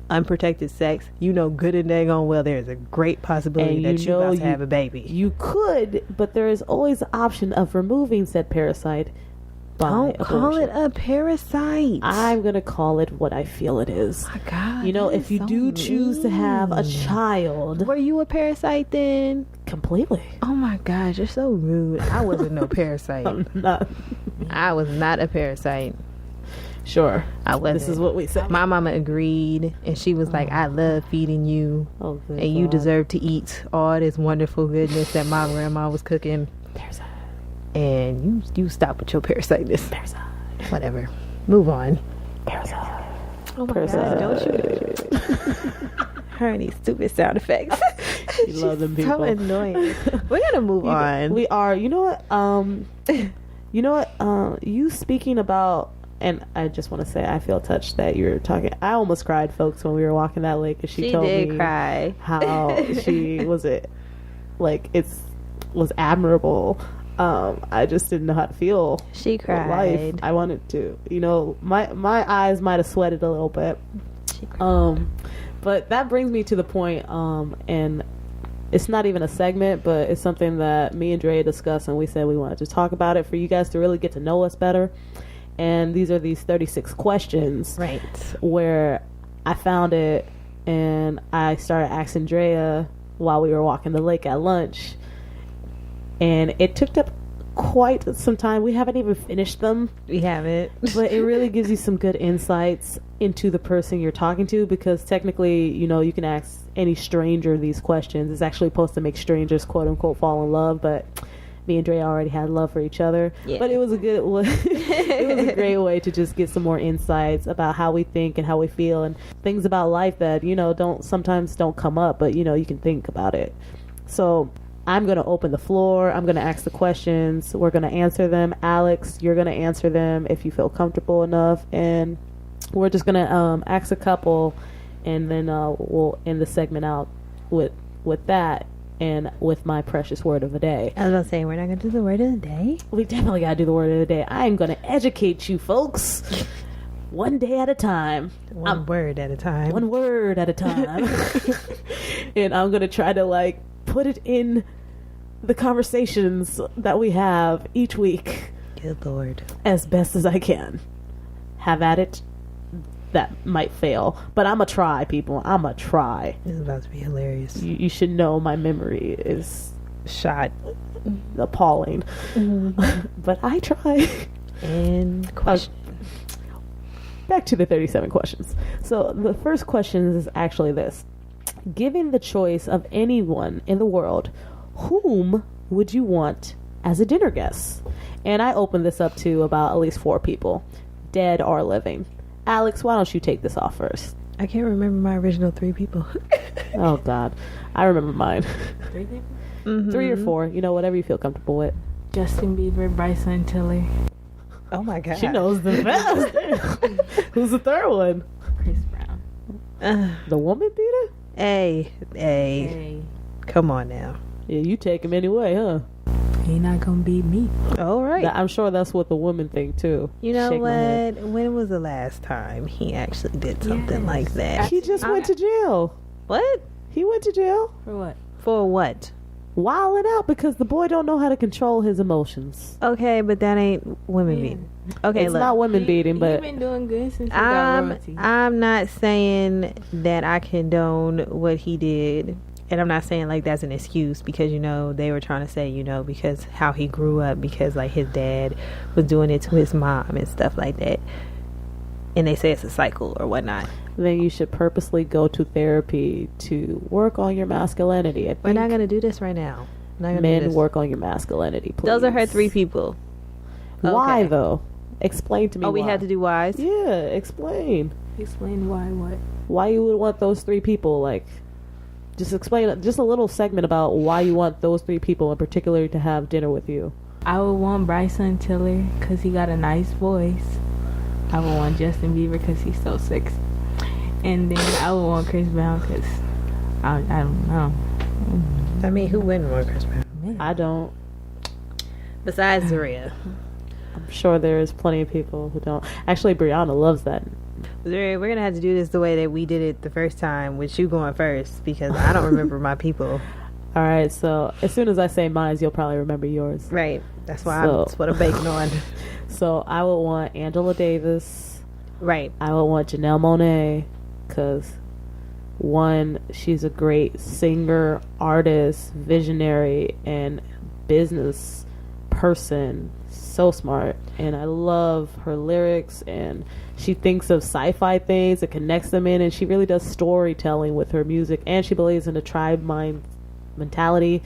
unprotected sex, good and dang well there is a great possibility that you're about to have a baby. You could, but there is always the option of removing said parasite by Don't call abortion. it a parasite. I'm going to call it what I feel it is. Oh my God, if you do choose to have a child. Were you a parasite then? Completely. Oh my gosh, you're so rude. I wasn't no parasite. I'm not. I was not a parasite. Sure. I wasn't. This is what we said. My mama agreed, and she was like, I love feeding you, and you deserve to eat all this wonderful goodness that my grandma was cooking. Parasite. And you stop with your parasiteness. Parasite. Whatever. Move on. Parasite. Oh my Parasite. God, don't you? Her and these stupid sound effects. You love them people. So annoying. We're gonna move on. We are. You know what? You speaking about, and I just want to say, I feel touched that you're talking. I almost cried, folks, when we were walking that lake, and she told did me cry. how she was admirable. I just didn't know how to feel. She cried. Life. I wanted to. My eyes might have sweated a little bit. She cried. But that brings me to the point, and it's not even a segment, but it's something that me and Dre discussed, and we said we wanted to talk about it for you guys to really get to know us better. And these are these 36 questions. Right. Where I found it, and I started asking Andrea while we were walking the lake at lunch. And it took up quite some time. We haven't even finished them. We haven't. But it really gives you some good insights into the person you're talking to, because technically, you can ask any stranger these questions. It's actually supposed to make strangers, quote unquote, fall in love, but me and Dre already had love for each other. Yeah. But it was a good it was a great way to just get some more insights about how we think and how we feel, and things about life that, sometimes don't come up, but you can think about it. So I'm going to open the floor. I'm going to ask the questions. We're going to answer them. Alex, you're going to answer them if you feel comfortable enough. And we're just going to ask a couple, and then we'll end the segment out with that and with my precious word of the day. I was going to say, we're not going to do the word of the day? We definitely got to do the word of the day. I'm going to educate you folks. One day at a time. One word at a time. One word at a time. And I'm going to try to put it in the conversations that we have each week. Good Lord. As best as I can. Have at it. That might fail, but I'm going to try, people. I'm going to try. This is about to be hilarious. You should know my memory is shot. Appalling. Mm-hmm. But I try. And question. Back to the 37 questions. So the first question is actually this. Given the choice of anyone in the world, whom would you want as a dinner guest? And I opened this up to about at least 4 people, dead or living. Alex, why don't you take this off first? I can't remember my original 3 people. Oh, God. I remember mine. 3 people? Mm-hmm. 3 or 4. Whatever you feel comfortable with. Justin Bieber, Bryson Tiller. Oh, my God. She knows the best. Who's the third one? Chris Brown. The woman beater? Hey. Come on now. Yeah, you take him anyway, huh? He not gonna beat me. All right. I'm sure that's what the women think too. You know Shake my head. what? When was the last time he actually did something like that? He just went to jail. What? He went to jail. For what? For what? Wilding out because the boy don't know how to control his emotions. Okay, but that ain't women beating. Okay, It's look. not women beating, He but been doing good since he got royalty. I'm not saying that I condone what he did. And I'm not saying like that's an excuse because, you know, they were trying to say, you know, because how he grew up, because like his dad was doing it to his mom and stuff like that. And they say it's a cycle or whatnot. then you should purposely go to therapy to work on your masculinity. I think We're not going to do this right now. Not gonna do men this. work on your masculinity, please. Those are her 3 people. Why Okay. though? Explain to me. Oh, we why. had to do whys? Yeah, explain. Explain why what? Why you would want those 3 people, like just explain just a little segment about why you want those 3 people in particular to have dinner with you. I would want Bryson Tiller because he got a nice voice. I would want Justin Bieber because he's so sexy. And then I would want Chris Brown because I don't know. I mean, who wouldn't want Chris Brown? I don't. Besides Zarahia. I'm sure there's plenty of people who don't. Actually, Brianna loves that. Zarahia, we're going to have to do this the way that we did it the first time, with you going first, because I don't remember my people. All right, so as soon as I say mine, you'll probably remember yours. Right. That's why So- what I'm banking on. So I would want Angela Davis. Right. I would want Janelle Monáe because, one, she's a great singer, artist, visionary, and business person. So smart. And I love her lyrics, and she thinks of sci-fi things and connects them in, and she really does storytelling with her music, and she believes in the tribe mind mentality.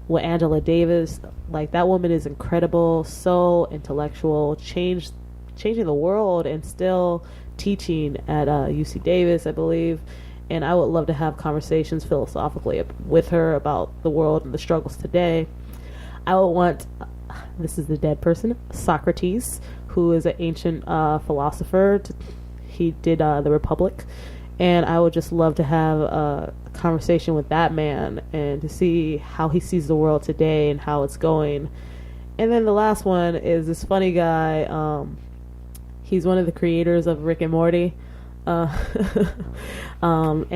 With Angela Davis, like, that woman is incredible, so intellectual, changing the world, and still teaching at UC Davis, I believe. And I would love to have conversations philosophically with her about the world and the struggles today. I would want, this is the dead person, Socrates, who is an ancient philosopher. He did The Republic. And I would just love to have a conversation with that man and to see how he sees the world today and how it's going. And then the last one is this funny guy. He's one of the creators of Rick and Morty. And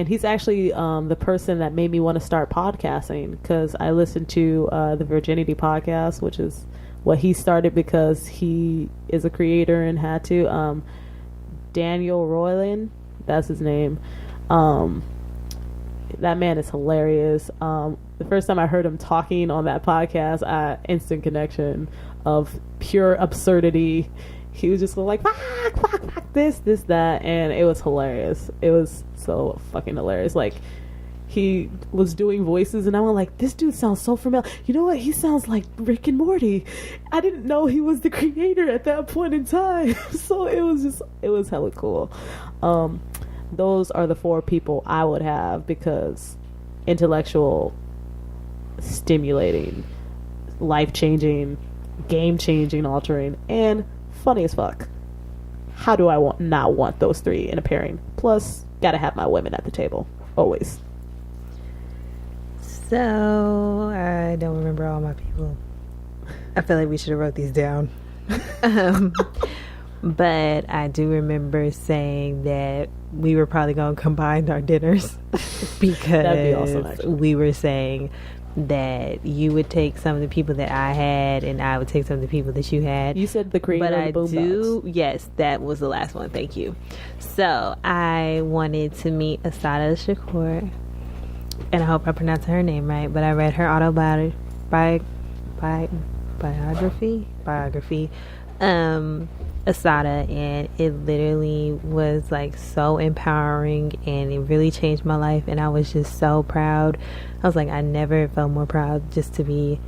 he's actually the person that made me want to start podcasting, because I listened to the Virginity podcast, which is what he started because he is a creator and had to. Daniel Royland, that's his name. That man is hilarious. The first time I heard him talking on that podcast, instant connection of pure absurdity. He was just like, fuck, this, that, and it was hilarious. It was so fucking hilarious. Like, he was doing voices, and I was like, this dude sounds so familiar. You know what? He sounds like Rick and Morty. I didn't know he was the creator at that point in time. So it was hella cool. Those are the 4 people I would have, because intellectual, stimulating, life-changing, game-changing, altering, and funny as fuck. How do I not want those 3 in a pairing? Plus, gotta have my women at the table. Always. So, I don't remember all my people. I feel like we should have wrote these down. But I do remember saying that we were probably going to combine our dinners because That'd be awesome, actually. we were saying that you would take some of the people that I had and I would take some of the people that you had. You said the creator But I of the boombox. yes, that was the last one. Thank you. So I wanted to meet Asada Shakur, and I hope I pronounced her name right, but I read her biography, Asada, and it literally was like so empowering, and it really changed my life, and I was just so proud. I was like, I never felt more proud just to be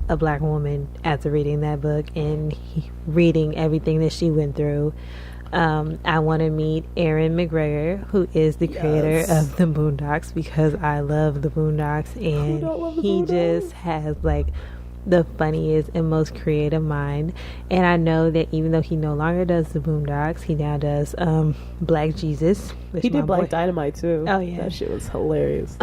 a black woman after reading that book and reading everything that she went through. I want to meet Aaron McGregor, who is the creator of the Boondocks, because I love the Boondocks, and he just has like the funniest and most creative mind. And I know that even though he no longer does the Boondocks, he now does Black Jesus. He did Black Dynamite too. Oh yeah, that shit was hilarious.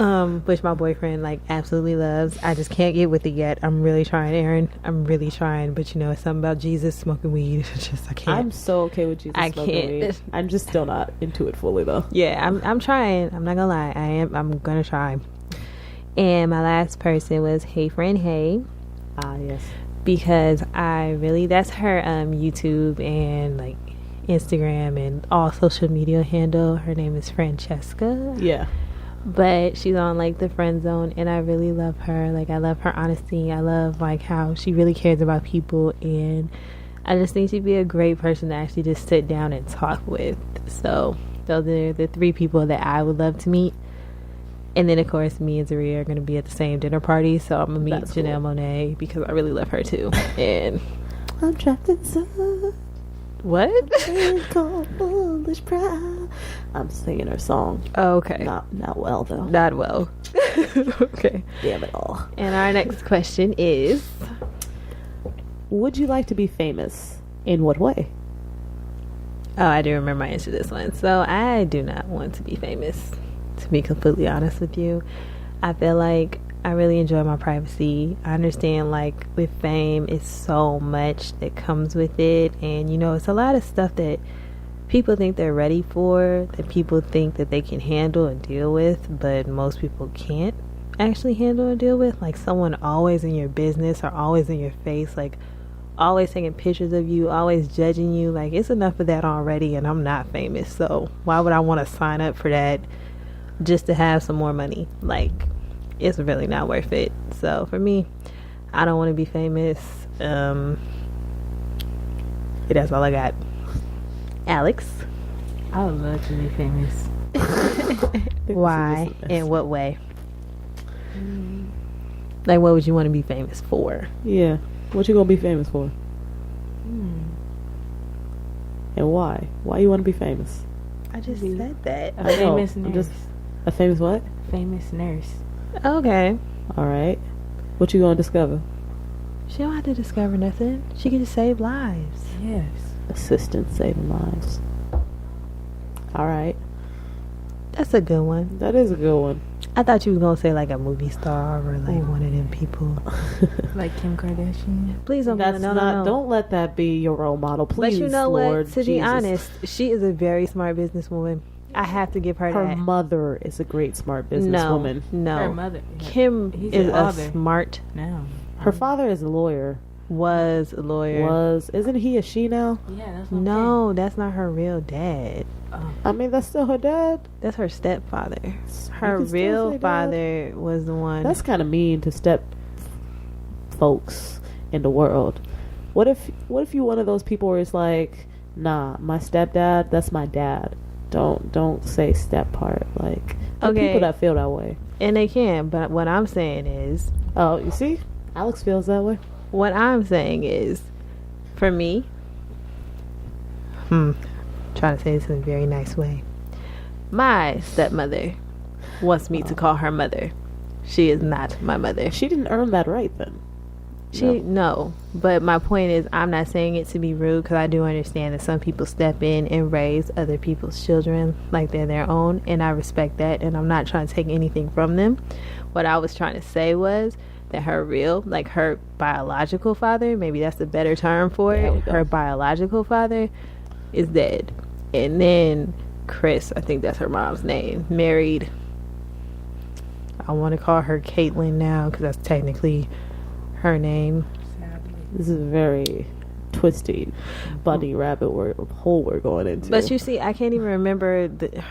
Which my boyfriend like absolutely loves. I just can't get with it yet. I'm really trying, Aaron. I'm really trying, but you know, it's something about Jesus smoking weed. It's just I can't. I'm so okay with Jesus smoking weed. I'm just still not into it fully though. Yeah, I'm trying. I'm not gonna lie. I'm gonna try. And my last person was Hey Friend Hey. Ah, yes. Because that's her YouTube and like Instagram and all social media handle. Her name is Francesca. Yeah. But she's on like the friend zone, and I really love her. Like, I love her honesty. I love like how she really cares about people, and I just think she'd be a great person to actually just sit down and talk with. So those are the 3 people that I would love to meet. And then, of course, me and Zarahia are going to be at the same dinner party. So I'm going to meet Janelle Monáe because I really love her, too. And I'm trapped inside. What? Foolish pride. I'm singing her song. Oh, okay. Not well, though. Not well. Okay. Damn it all. And our next question is... Would you like to be famous? In what way? Oh, I do remember my answer to this one. So I do not want to be famous. To be completely honest with you, I feel like I really enjoy my privacy. I understand like with fame, it's so much that comes with it, and you know, it's a lot of stuff that people think they're ready for, that people think that they can handle and deal with, but most people can't actually handle and deal with. Like someone always in your business or always in your face, like always taking pictures of you, always judging you. Like it's enough of that already, and I'm not famous, so why would I want to sign up for that just to have some more money? Like, it's really not worth it. So for me, I don't want to be famous. That's all I got. Alex? I would love to be famous. Why? In what way? Like, what would you want to be famous for? Yeah. What you gonna be famous for? And why? Why you want to be famous? I just said that. A famous nurse. A famous what? Famous nurse. Okay. All right. What you gonna discover? She don't have to discover nothing. She can just save lives. Yes. Assistant saving lives. All right. That's a good one. That is a good one. I thought you was gonna say like a movie star or like one of them people. Like Kim Kardashian. Please don't. No. Don't let that be your role model, please. But you know Lord what? To be honest, she is a very smart businesswoman. I have to give her that. Her mother is a great smart businesswoman. No. Her mother. Kim is a smart. Now. Her father is a lawyer. Was a lawyer. Isn't he a she now? Yeah, that's no, that's not her real dad. I mean, that's still her dad. That's her stepfather. Her real father was the one. That's kind of mean to step folks in the world. What if you one of those people where it's like, nah, my stepdad, that's my dad. Don't say step part. Like, people that feel that way. And they can, but what I'm saying is... Oh, you see? Alex feels that way. What I'm saying is, for me... trying to say this in a very nice way. My stepmother wants me to call her mother. She is not my mother. She didn't earn that right then. No, but my point is, I'm not saying it to be rude, because I do understand that some people step in and raise other people's children like they're their own, and I respect that, and I'm not trying to take anything from them. What I was trying to say was that her her biological father, maybe that's a better term for it, her biological father is dead. And then Chris, I think that's her mom's name, married, I want to call her Caitlin now, because that's technically her name. This is a very twisty bunny rabbit hole we're going into. But you see, I can't even remember the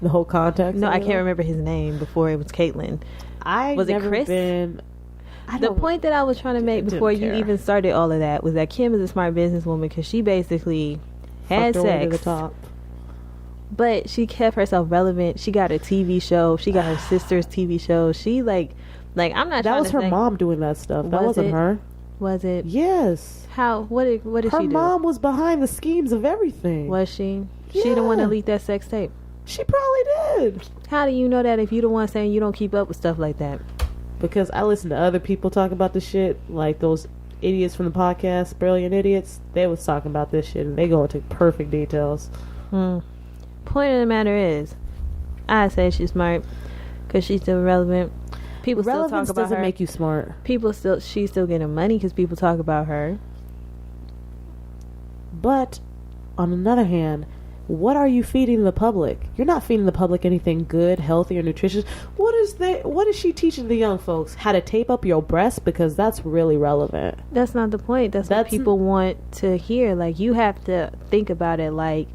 whole context. No, I can't remember his name before it was Caitlin. Was it Chris? The point that I was trying to make before you even started all of that was that Kim is a smart businesswoman, because she basically had sex to the top. But she kept herself relevant. She got a TV show. She got her sister's TV show. She like I'm not. That was her mom doing that stuff. That wasn't her. Was it? Yes. How? What did she do? Her mom was behind the schemes of everything. Was she? Yeah. She the one that leaked that sex tape. She probably did. How do you know that if you the one saying you don't keep up with stuff like that? because I listen to other people talk about this shit, like those idiots from the podcast, Brilliant Idiots. They was talking about this shit, and they go into perfect details. Point of the matter is, I say she's smart because she's still relevant. People still talk about doesn't her. make you smart. She's still getting money because people talk about her. But on another hand, what are you feeding the public? You're not feeding the public anything good, healthy, or nutritious. What is she teaching the young folks? How to tape up your breasts? Because that's really relevant. That's not the point. That's what people want to hear. Like, you have to think about it like,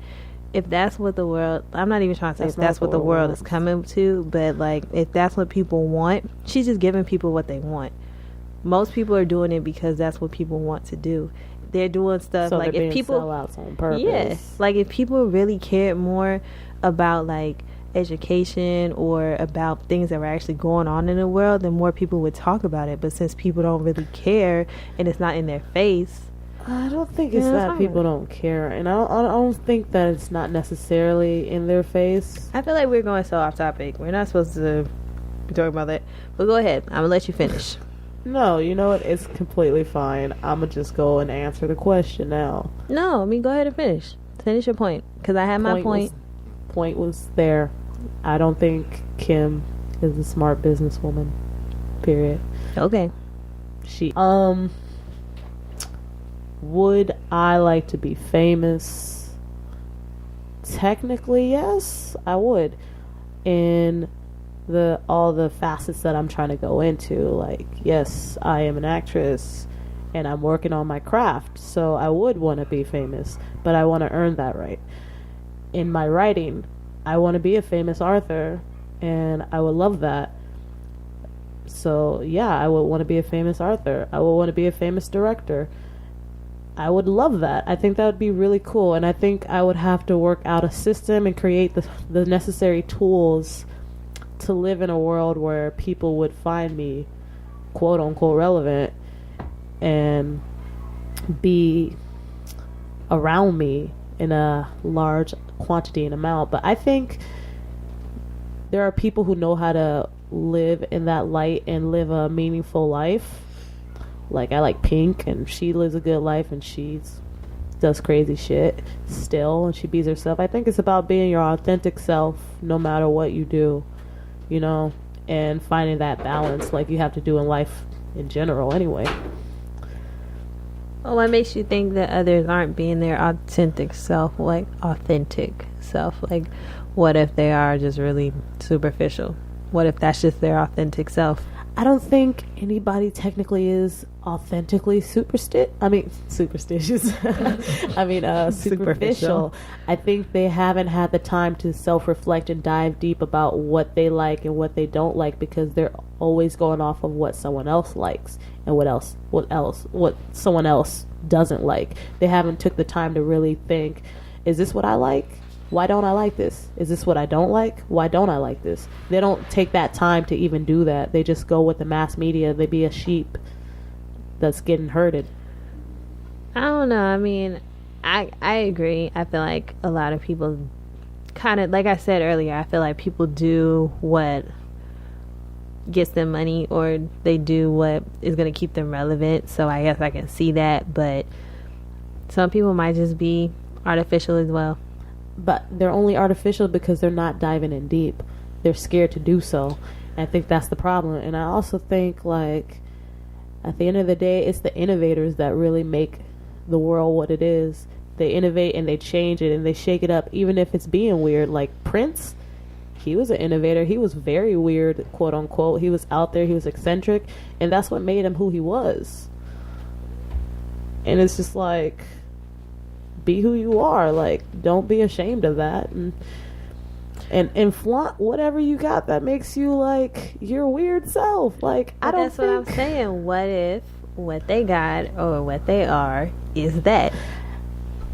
if that's what the world, I'm not even trying to say if that's what the world is coming to, but like, if that's what people want, she's just giving people what they want. Most people are doing it because that's what people want to do. They're doing stuff so like, if people sellouts on purpose. Yeah, like if people really cared more about like education or about things that were actually going on in the world, then more people would talk about it. But since people don't really care and it's not in their face, I don't think it's that people don't care, and I don't think that it's not necessarily in their face. I feel like we're going so off topic. We're not supposed to be talking about that. But go ahead. I'm gonna let you finish. No, you know what? It's completely fine. I'm going to just go and answer the question now. No, I mean, go ahead and finish. Finish your point. Because I had my point. Point was there. I don't think Kim is a smart businesswoman. Period. Okay. Would I like to be famous? Technically, yes, I would. In all the facets that I'm trying to go into, like, yes, I am an actress and I'm working on my craft, so I would want to be famous, but I want to earn that right. In my writing, I want to be a famous author, and I would love that. So yeah, I would want to be a famous author. I would want to be a famous director. I would love that. I think that would be really cool, and I think I would have to work out a system and create the necessary tools to live in a world where people would find me quote unquote relevant and be around me in a large quantity and amount. But I think there are people who know how to live in that light and live a meaningful life. Like, I like Pink, and she lives a good life, and she does crazy shit still, and she beats herself. I think it's about being your authentic self no matter what you do. You know, and finding that balance like you have to do in life in general anyway. Well, what makes you think that others aren't being their authentic self? Like, authentic self? Like, what if they are just really superficial? What if that's just their authentic self? I don't think anybody technically is authentically superstitious. Superficial. I think they haven't had the time to self-reflect and dive deep about what they like and what they don't like, because they're always going off of what someone else likes and what someone else doesn't like. They haven't took the time to really think, is this what I like? Why don't I like this? Is this what I don't like? Why don't I like this? They don't take that time to even do that. They just go with the mass media. They be a sheep that's getting herded. I don't know. I mean, I agree. I feel like a lot of people kind of, like I said earlier, I feel like people do what gets them money, or they do what is going to keep them relevant. So I guess I can see that. But some people might just be artificial as well. But they're only artificial because they're not diving in deep. They're scared to do so. And I think that's the problem. And I also think, like, at the end of the day, it's the innovators that really make the world what it is. They innovate and they change it and they shake it up, even if it's being weird. Like Prince, he was an innovator. He was very weird, quote unquote. He was out there. He was eccentric. And that's what made him who he was. And it's just like, be who you are. Like, don't be ashamed of that, and flaunt whatever you got that makes you like your weird self. Like, but that's what I'm saying. What if what they got or what they are is that?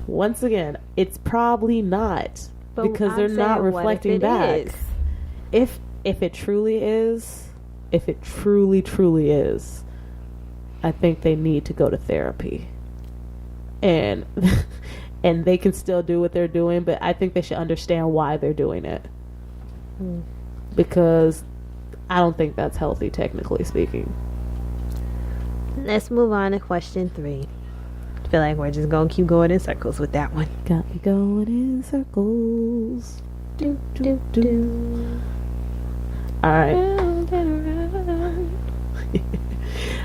Once again, it's probably not, because they're not reflecting back. If it truly is, if it truly is, I think they need to go to therapy. And and they can still do what they're doing, but I think they should understand why they're doing it. Because I don't think that's healthy, technically speaking. Let's move on to question 3. I feel like we're just gonna keep going in circles with that one. Got me going in circles. Do, do, do. All right.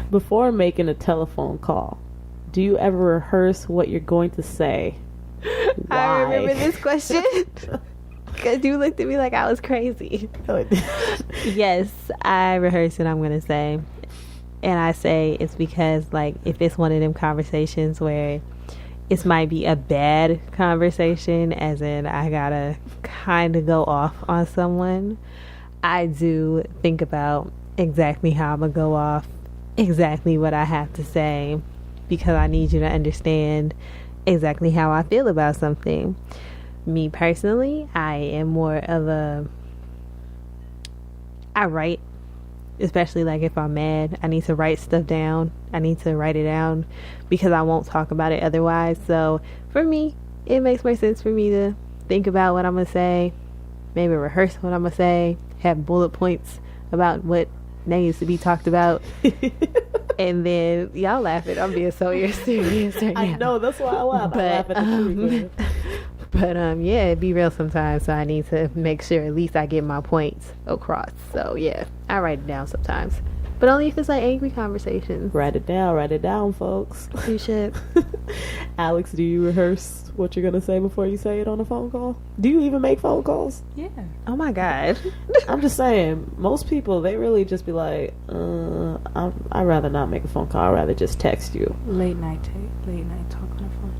Before making a telephone call, do you ever rehearse what you're going to say? Why? I remember this question because you looked at me like I was crazy. Yes, I rehearse what I'm going to say. And I say it's because, like, if it's one of them conversations where it might be a bad conversation, as in I gotta kind of go off on someone, I do think about exactly how I'm going to go off, exactly what I have to say, because I need you to understand exactly how I feel about something. Me personally, I am more of I write, especially like if I'm mad, I need to write stuff down. I need to write it down because I won't talk about it otherwise. So for me, it makes more sense for me to think about what I'm going to say, maybe rehearse what I'm going to say, have bullet points about what needs to be talked about. And then y'all laughing. I'm being so serious right now. I know, that's why I laugh. I laugh at the truth. But yeah, it'd be real sometimes, so I need to make sure at least I get my points across. So yeah, I write it down sometimes, but only if it's like angry conversations. Write it down, folks. You should. Alex, do you rehearse what you're gonna say before you say it on a phone call? Do you even make phone calls? Yeah. Oh my God. I'm just saying, most people, they really just be like, I'd rather not make a phone call. I'd rather just text you. Late night talk on the phone.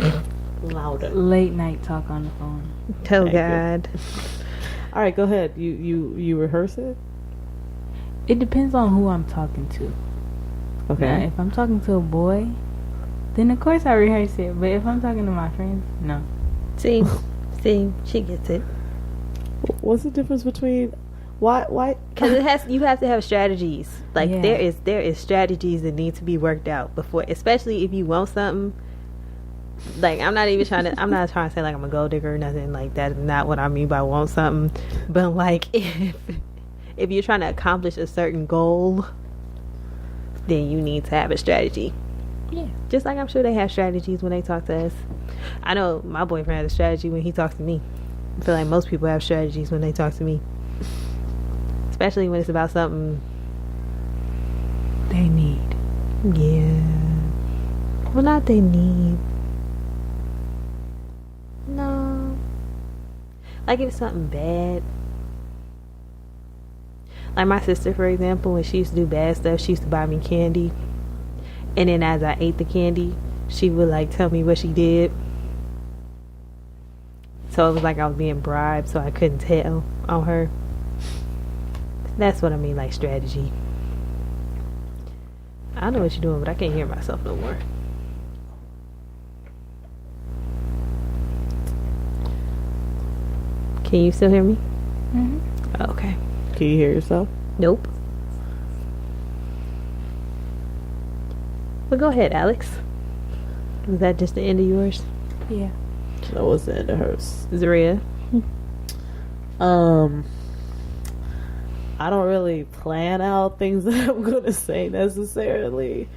You know. Louder. Late night talk on the phone. Oh Okay, God. All right, go ahead. You rehearse it? It depends on who I'm talking to. Okay. Now, if I'm talking to a boy, then of course I rehearse it. But if I'm talking to my friends, no. See, she gets it. What's the difference between why? Because you have to have strategies. Like Yeah. there is strategies that need to be worked out before, especially if you want something. Like I'm not trying to say like I'm a gold digger or nothing like that. Is not what I mean by want something. But like if you're trying to accomplish a certain goal, then you need to have a strategy. Yeah. Just like I'm sure they have strategies when they talk to us. I know my boyfriend has a strategy when he talks to me. I feel like most people have strategies when they talk to me. Especially when it's about something They need. Yeah. Well, not they need. No. Like if it's something bad. Like my sister, for example, when she used to do bad stuff, she used to buy me candy. And then as I ate the candy, she would like tell me what she did. So it was like I was being bribed, so I couldn't tell on her. That's what I mean, like strategy. I know what you're doing, but I can't hear myself no more. Can you still hear me? Mm-hmm. Oh, okay. Can you hear yourself? Nope. Well, go ahead, Alex. Was that just the end of yours? Yeah. That was the end of hers. Zarahia? I don't really plan out things that I'm gonna say necessarily.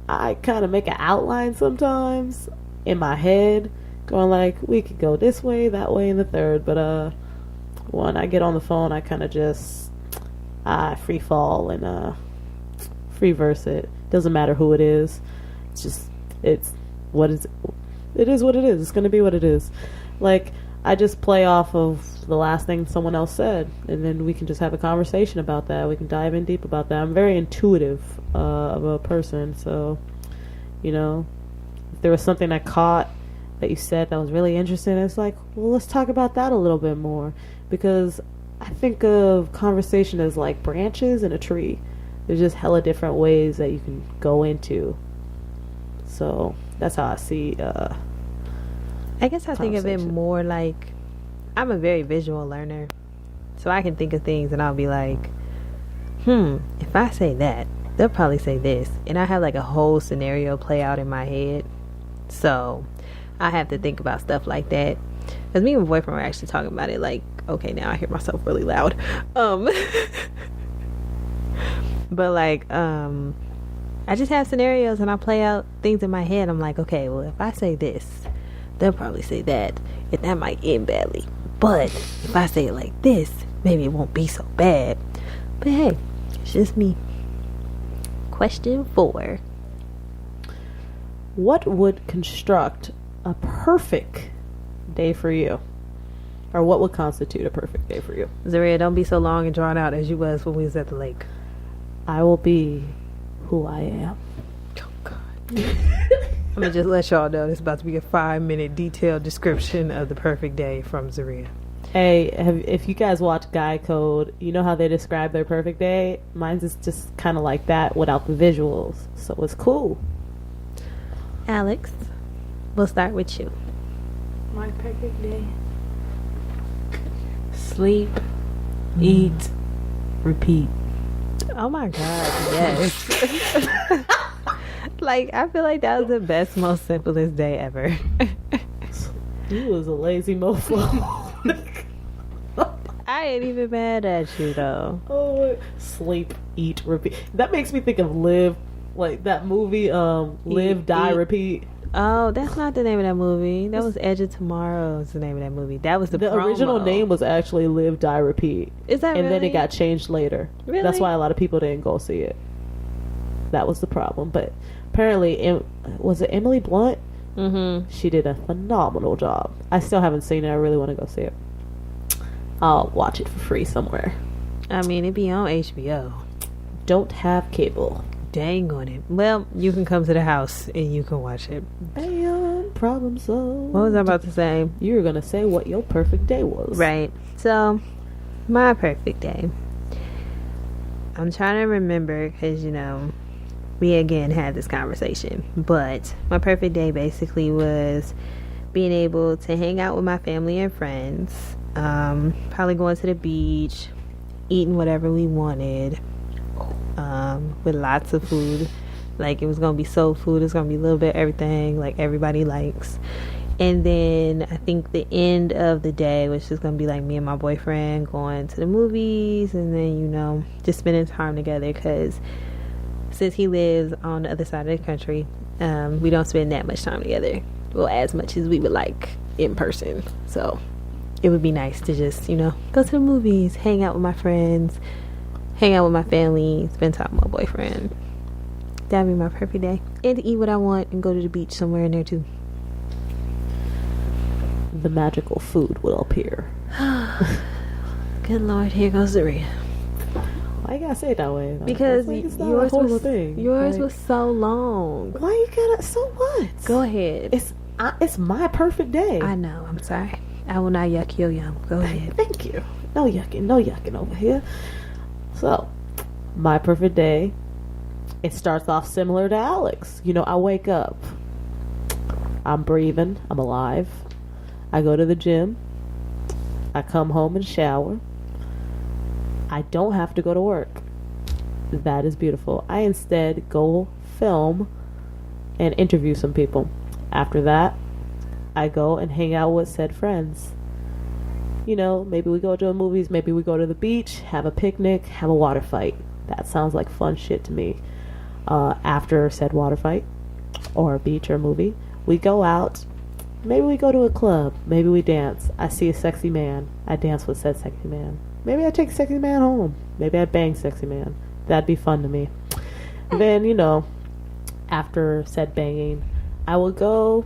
I kind of make an outline sometimes in my head, going like, we could go this way, that way, and the third. But when I get on the phone, I kind of just free fall and free verse it. Doesn't matter who it is. It is what it is. It's gonna be what it is. Like, I just play off of the last thing someone else said, and then we can just have a conversation about that. We can dive in deep about that. I'm very intuitive of a person, so, you know, if there was something I caught that you said that was really interesting, it's like, well, let's talk about that a little bit more, because I think of conversation as like branches in a tree. There's just hella different ways that you can go into. So that's how I see I guess I think of it more like I'm a very visual learner. So I can think of things and I'll be like, if I say that, they'll probably say this. And I have like a whole scenario play out in my head. So I have to think about stuff like that. Because me and my boyfriend were actually talking about it like Okay, now I hear myself really loud. But like, I just have scenarios and I play out things in my head. I'm like, okay, well, if I say this, they'll probably say that, and that might end badly. But if I say it like this, maybe it won't be so bad. But hey, it's just me. Question 4. What would construct a perfect day for you? Or what would constitute a perfect day for you? Zarahia, don't be so long and drawn out as you was when we was at the lake. I will be who I am. Oh, God. I'm going to just let y'all know this is about to be a 5-minute detailed description of the perfect day from Zarahia. Hey, if you guys watch Guy Code, you know how they describe their perfect day? Mine's is just kind of like that without the visuals. So it's cool. Alex, we'll start with you. My perfect day. Sleep, eat, repeat. Oh my God, yes. Like, I feel like that was the best, most simplest day ever. You was a lazy mofo. I ain't even mad at you though. Oh, sleep, eat, repeat. That makes me think of Live, like that movie, Live, Die, Repeat. Oh, that's not the name of that movie. That was Edge of Tomorrow is the name of that movie. That was the promo. Original name was actually Live, Die, Repeat. Is that and really? then it got changed later. Really? That's why a lot of people didn't go see it. That was the problem. But apparently, was it Emily Blunt? Mm-hmm. She did a phenomenal job. I still haven't seen it. I really want to go see it. I'll watch it for free somewhere. I mean, it be on HBO. Don't have cable. Dang on it. Well, you can come to the house and you can watch it. Bam, problem solved. What was I about to say? You were gonna say what your perfect day was. Right. So, my perfect day. I'm trying to remember because, you know, we again had this conversation. But my perfect day basically was being able to hang out with my family and friends. Probably going to the beach, eating whatever we wanted. With lots of food. Like, it was gonna be soul food. It's gonna be a little bit of everything like everybody likes. And then I think the end of the day was just gonna be like me and my boyfriend going to the movies, and then, you know, just spending time together, because since he lives on the other side of the country, we don't spend that much time together, well, as much as we would like in person. So it would be nice to just, you know, go to the movies, hang out with my friends, hang out with my family, spend time with my boyfriend. That'd be my perfect day. And to eat what I want and go to the beach somewhere in there too. The magical food will appear. Good Lord, here goes Zarahia. Why you gotta say it that way? Like, Because it's not yours a horrible was thing. yours Like, was so long. Why you gotta? So what? Go ahead. It's my perfect day. I know. I'm sorry. I will not yuck your yum. Go ahead. Thank you. No yucking over here. So, my perfect day, it starts off similar to Alex. You know, I wake up, I'm breathing, I'm alive, I go to the gym, I come home and shower, I don't have to go to work. That is beautiful. I instead go film and interview some people. After that, I go and hang out with said friends. You know, maybe we go to the movies, maybe we go to the beach, have a picnic, have a water fight. That sounds like fun shit to me. After said water fight, or a beach or movie, we go out. Maybe we go to a club. Maybe we dance. I see a sexy man. I dance with said sexy man. Maybe I take sexy man home. Maybe I bang sexy man. That'd be fun to me. Then, you know, after said banging, I will go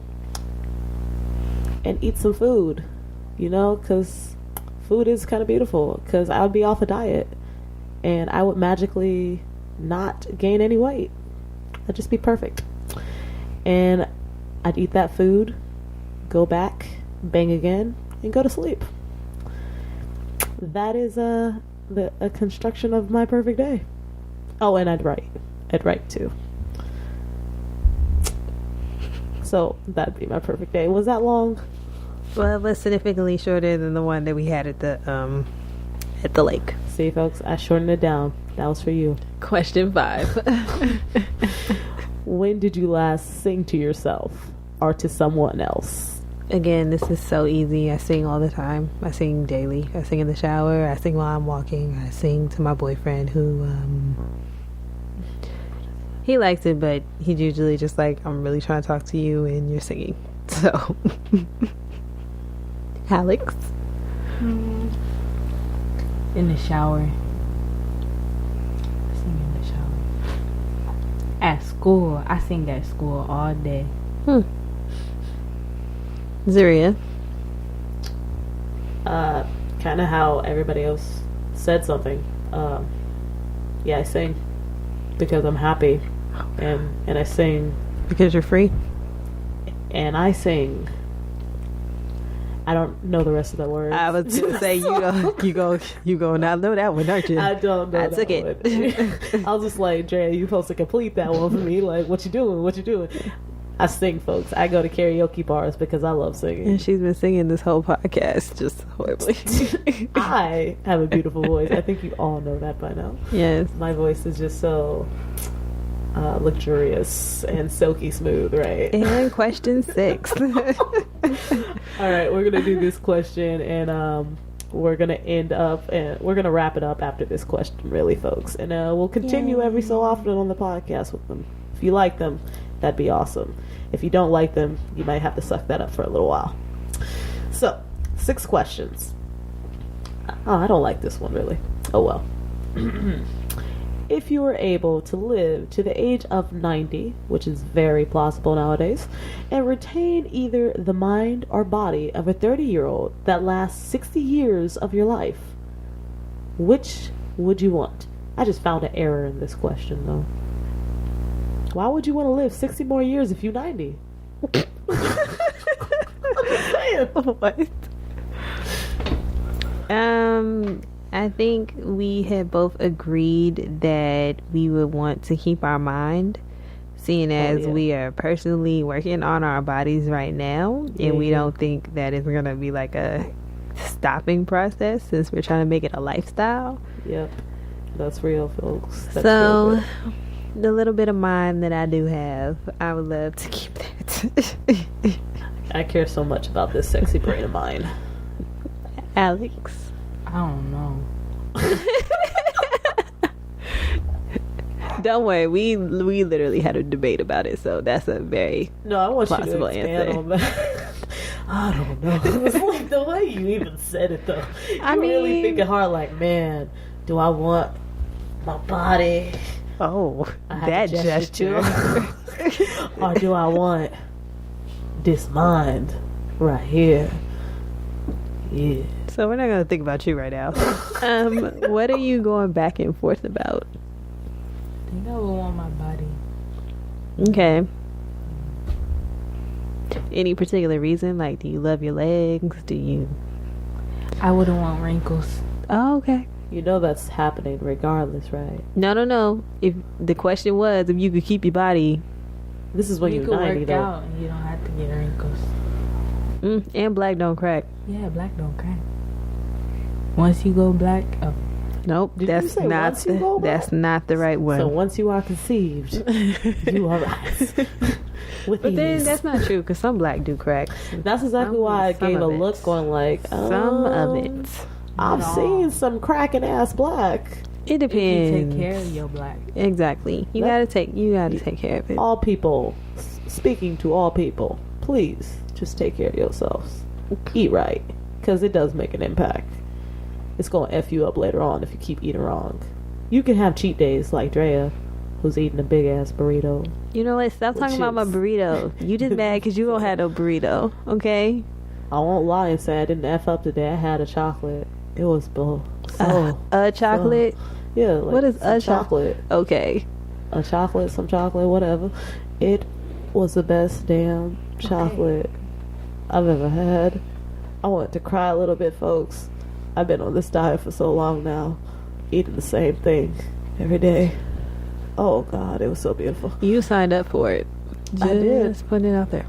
and eat some food. You know, because food is kind of beautiful. Because I would be off a diet, and I would magically not gain any weight. I'd just be perfect. And I'd eat that food, go back, bang again, and go to sleep. That is a construction of my perfect day. Oh, and I'd write. I'd write too. So that'd be my perfect day. Was that long? Well, it was significantly shorter than the one that we had at the lake. See, folks, I shortened it down. That was for you. Question 5. When did you last sing to yourself or to someone else? Again, this is so easy. I sing all the time. I sing daily. I sing in the shower. I sing while I'm walking. I sing to my boyfriend who, he likes it, but he's usually just like, I'm really trying to talk to you and you're singing. So, Alex? In the shower. I sing in the shower. At school. I sing at school all day. Zarahia? Kind of how everybody else said something. Yeah, I sing because I'm happy, and I sing Because you're free? and I sing. I don't know the rest of the words. I was gonna say you go not know that one, aren't you? I don't know. I that took it. one. I was just like, Dre, you supposed to complete that one for me. Like, what you doing? What you doing? I sing, folks. I go to karaoke bars because I love singing. And she's been singing this whole podcast just horribly. I have a beautiful voice. I think you all know that by now. Yes. My voice is just so luxurious and silky smooth, right? And question 6. All right, we're gonna do this question, and we're gonna we're gonna wrap it up after this question, really, folks. And we'll continue every so often on the podcast with them. If you like them, that'd be awesome. If you don't like them, you might have to suck that up for a little while. So, 6 questions. Oh, I don't like this one, really. Oh, well. If you were able to live to the age of 90, which is very plausible nowadays, and retain either the mind or body of a 30-year-old that lasts 60 years of your life, which would you want? I just found an error in this question, though. Why would you want to live 60 more years if you're 90? I'm just saying. What? I think we had both agreed that we would want to keep our mind, seeing as we are personally working on our bodies right now, and we don't think that it's going to be like a stopping process since we're trying to make it a lifestyle. Yep. That's real, folks. That's so, real. The little bit of mind that I do have, I would love to keep that. I care so much about this sexy brain of mine. Alex? I don't know. Don't worry, we literally had a debate about it, so that's a very I want you to plausible expand answer. on that. I don't know. It's like the way you even said it, though. I You're mean, really thinking hard, like, man, do I want my body? Oh, I have that to gesture. Or do I want this mind right here? Yeah. So we're not gonna think about you right now. What are you going back and forth about? I think I would want my body. Okay. Any particular reason? Like, do you love your legs? Do you? I wouldn't want wrinkles. Oh, okay. You know that's happening regardless, right? No. If the question was if you could keep your body, This is when you you're could 90, work though. out and you don't have to get wrinkles. and black don't crack. Yeah, black don't crack. Once you go black, Nope, Did you that's say not once you go black? that's not the right one. So once you are conceived, you are right. With But then ease. that's not true because some black do crack. That's exactly why I Some gave a of it. look going like, Some of it. I've Not all. seen some cracking ass black. It if you depends. take care of your black. Exactly. You gotta take care of it. All people, speaking to all people, please just take care of yourselves. Eat right, because it does make an impact. It's going to F you up later on if you keep eating wrong. You can have cheat days like Drea, who's eating a big ass burrito. You know what? Stop talking about my chips. burrito. You just mad because you don't have no burrito, okay? I won't lie and say I didn't F up today. I had a chocolate. It was Chocolate. yeah. Like What is some a chocolate? Okay. A chocolate, some chocolate, whatever. It was the best damn chocolate I've ever had. I wanted to cry a little bit, folks. I've been on this diet for so long now, eating the same thing every day. Oh God, it was so beautiful. You signed up for it. I did. Just putting it out there.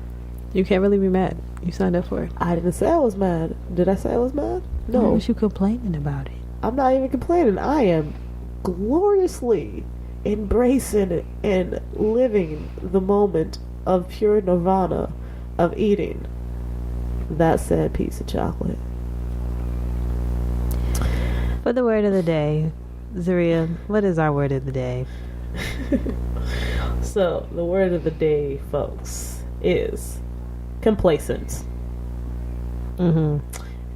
You can't really be mad. You signed up for it. I didn't say I was mad. Did I say I was mad? Why No. was you complaining about it? I'm not even complaining. I am gloriously embracing and living the moment of pure nirvana of eating that said piece of chocolate. For the word of the day, Zarahia, what is our word of the day? So, the word of the day, folks, is complacent.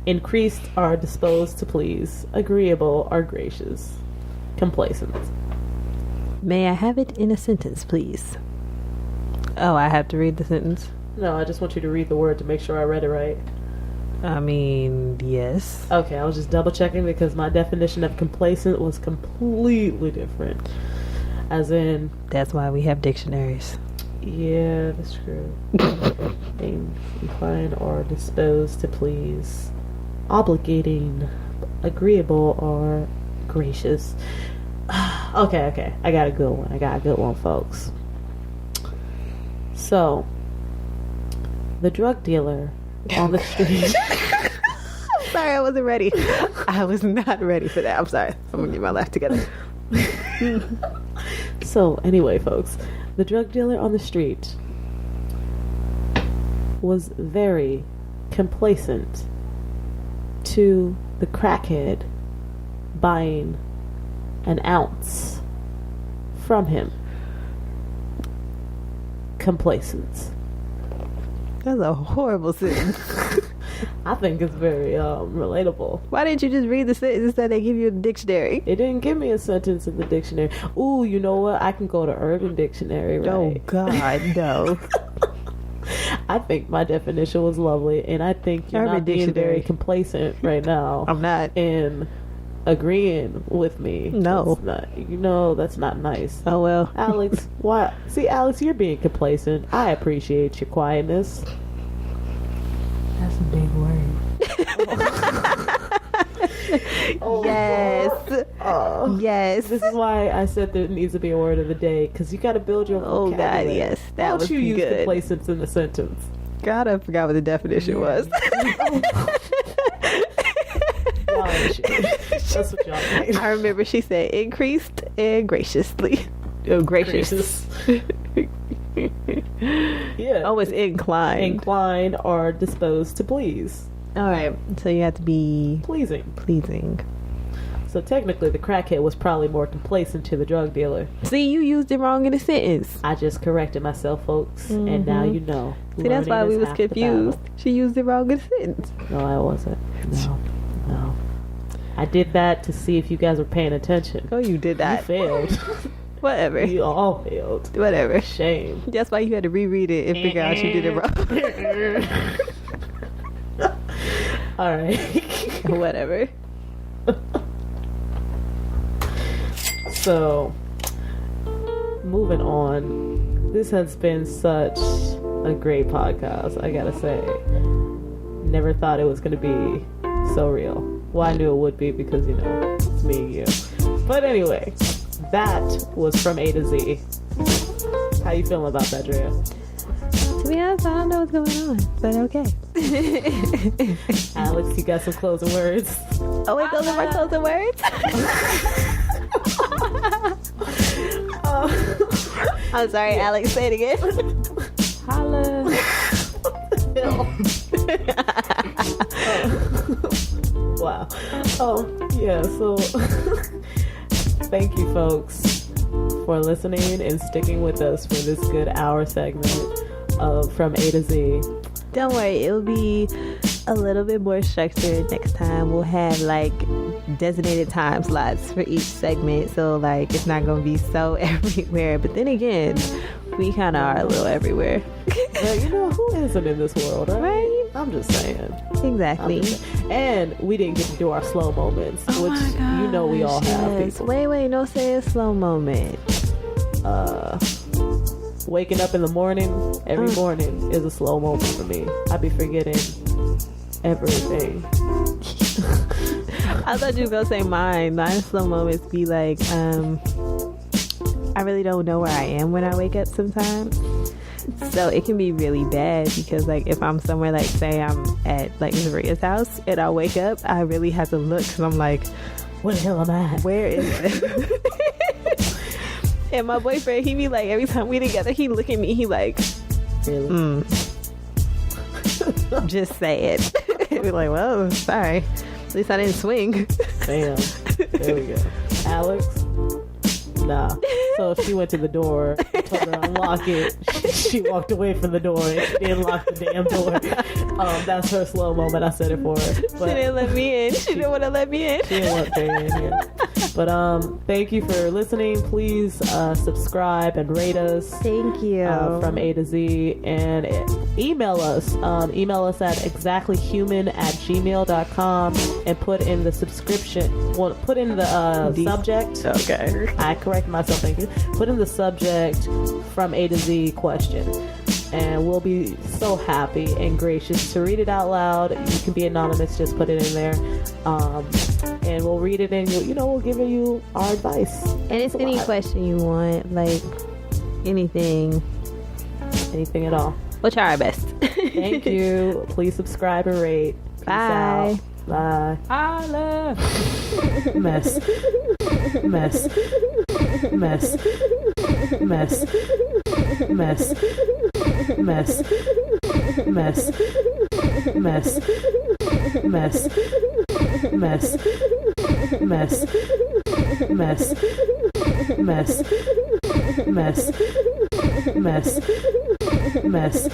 Increased are disposed to please. Agreeable are gracious. Complacent. May I have it in a sentence, please? Oh, I have to read the sentence? No, I just want you to read the word to make sure I read it right. I mean, yes. Okay, I was just double checking because my definition of complacent was completely different. As in... That's why we have dictionaries. Yeah, that's true. Inclined or disposed to please. Obligating. Agreeable or gracious. Okay. I got a good one, folks. So, the drug dealer on the street. I'm sorry, I wasn't ready. I was not ready for that. I'm sorry. I'm gonna get my life together. So, anyway, folks, the drug dealer on the street was very complacent to the crackhead buying an ounce from him. Complacent. That's a horrible sentence. I think it's very relatable. Why didn't you just read the sentence that they give you in the dictionary? It didn't give me a sentence in the dictionary. Ooh, you know what? I can go to Urban Dictionary, right? Oh, God, no. I think my definition was lovely, and I think you're Urban not being Dictionary. very complacent right now. I'm not. In agreeing with me. No. That's not nice. Oh, well. Alex, why? See, Alex, you're being complacent. I appreciate your quietness. That's a big word. Yes. Yes. This is why I said there needs to be a word of the day, because you got to build your Oh, vocabulary. God, yes. That Why was don't you use good. complacence in the sentence? God, I forgot what the definition was. Y'all ain't shit. That's what y'all made. I remember she said increased and graciously. Oh, gracious. Yeah. Oh, it's inclined. Inclined or disposed to please. All right. So you have to be Pleasing. So technically, the crackhead was probably more complacent to the drug dealer. See, you used it wrong in the sentence. I just corrected myself, folks, and now you know. See, that's why we Learning is was half the confused. battle. She used it wrong in the sentence. No, I wasn't. No. I did that to see if you guys were paying attention. Oh, you did You that. failed. Whatever. You all failed. Whatever. Shame. That's why you had to reread it and figure out you did it wrong. All right. Whatever. So, moving on. This has been such a great podcast, I gotta say. Never thought it was gonna be so real. Well, I knew it would be because, it's me and you. But anyway, that was From A to Z. How you feeling about that, Drea? To be honest, I don't know what's going on, but okay. Alex, you got some closing words? Oh, wait, those are my closing words? I'm sorry, Alex, say it again. Holla. Wow. Yeah, so thank you, folks, for listening and sticking with us for this good hour segment of From A to Z. Don't worry, it'll be a little bit more structured next time. We'll have designated time slots for each segment, so it's not gonna be so everywhere. But then again, we kind of are a little everywhere. But who isn't in this world, right? Right? I'm just saying. Exactly. And we didn't get to do our slow moments, which we all have. Yes. People. Wait, no, say a slow moment. Waking up in the morning, every morning is a slow moment for me. I be forgetting everything. I thought you were gonna say mine. Mine slow moments be I really don't know where I am when I wake up sometimes. So it can be really bad because if I'm somewhere say I'm at Zaria's house and I wake up, I really have to look because I'm where the hell am I? Where is it? And my boyfriend, he be every time we together, he look at me, he really? Just say it. Be like, well, sorry. At least I didn't swing. Bam. There we go. Alex? Nah. So she went to the door. I told her to unlock it. She walked away from the door and she didn't lock the damn door. That's her slow moment. I said it for her. But she didn't let me in. She didn't want to let me in. She didn't want Jay in here. But thank you for listening. Please subscribe and rate us. Thank you. From A to Z. And email us. Email us at exactlyhuman@gmail.com and put in the subscription. Well, put in the subject. Okay. I correct myself. Thank you. Put in the subject from A to Z question. And we'll be so happy and gracious to read it out loud. You can be anonymous, just put it in there. And we'll read it and we'll give you our advice. And it's any question you want, like anything at all. We'll try our best. Thank you. Please subscribe and rate. Peace Bye. out. Bye. I love Mess. Mess. Mess. Mess. Mess. Mess. Mess. Mess. Mess. Mess. Mess. Mess. Mess. Mess. Mess. Mess.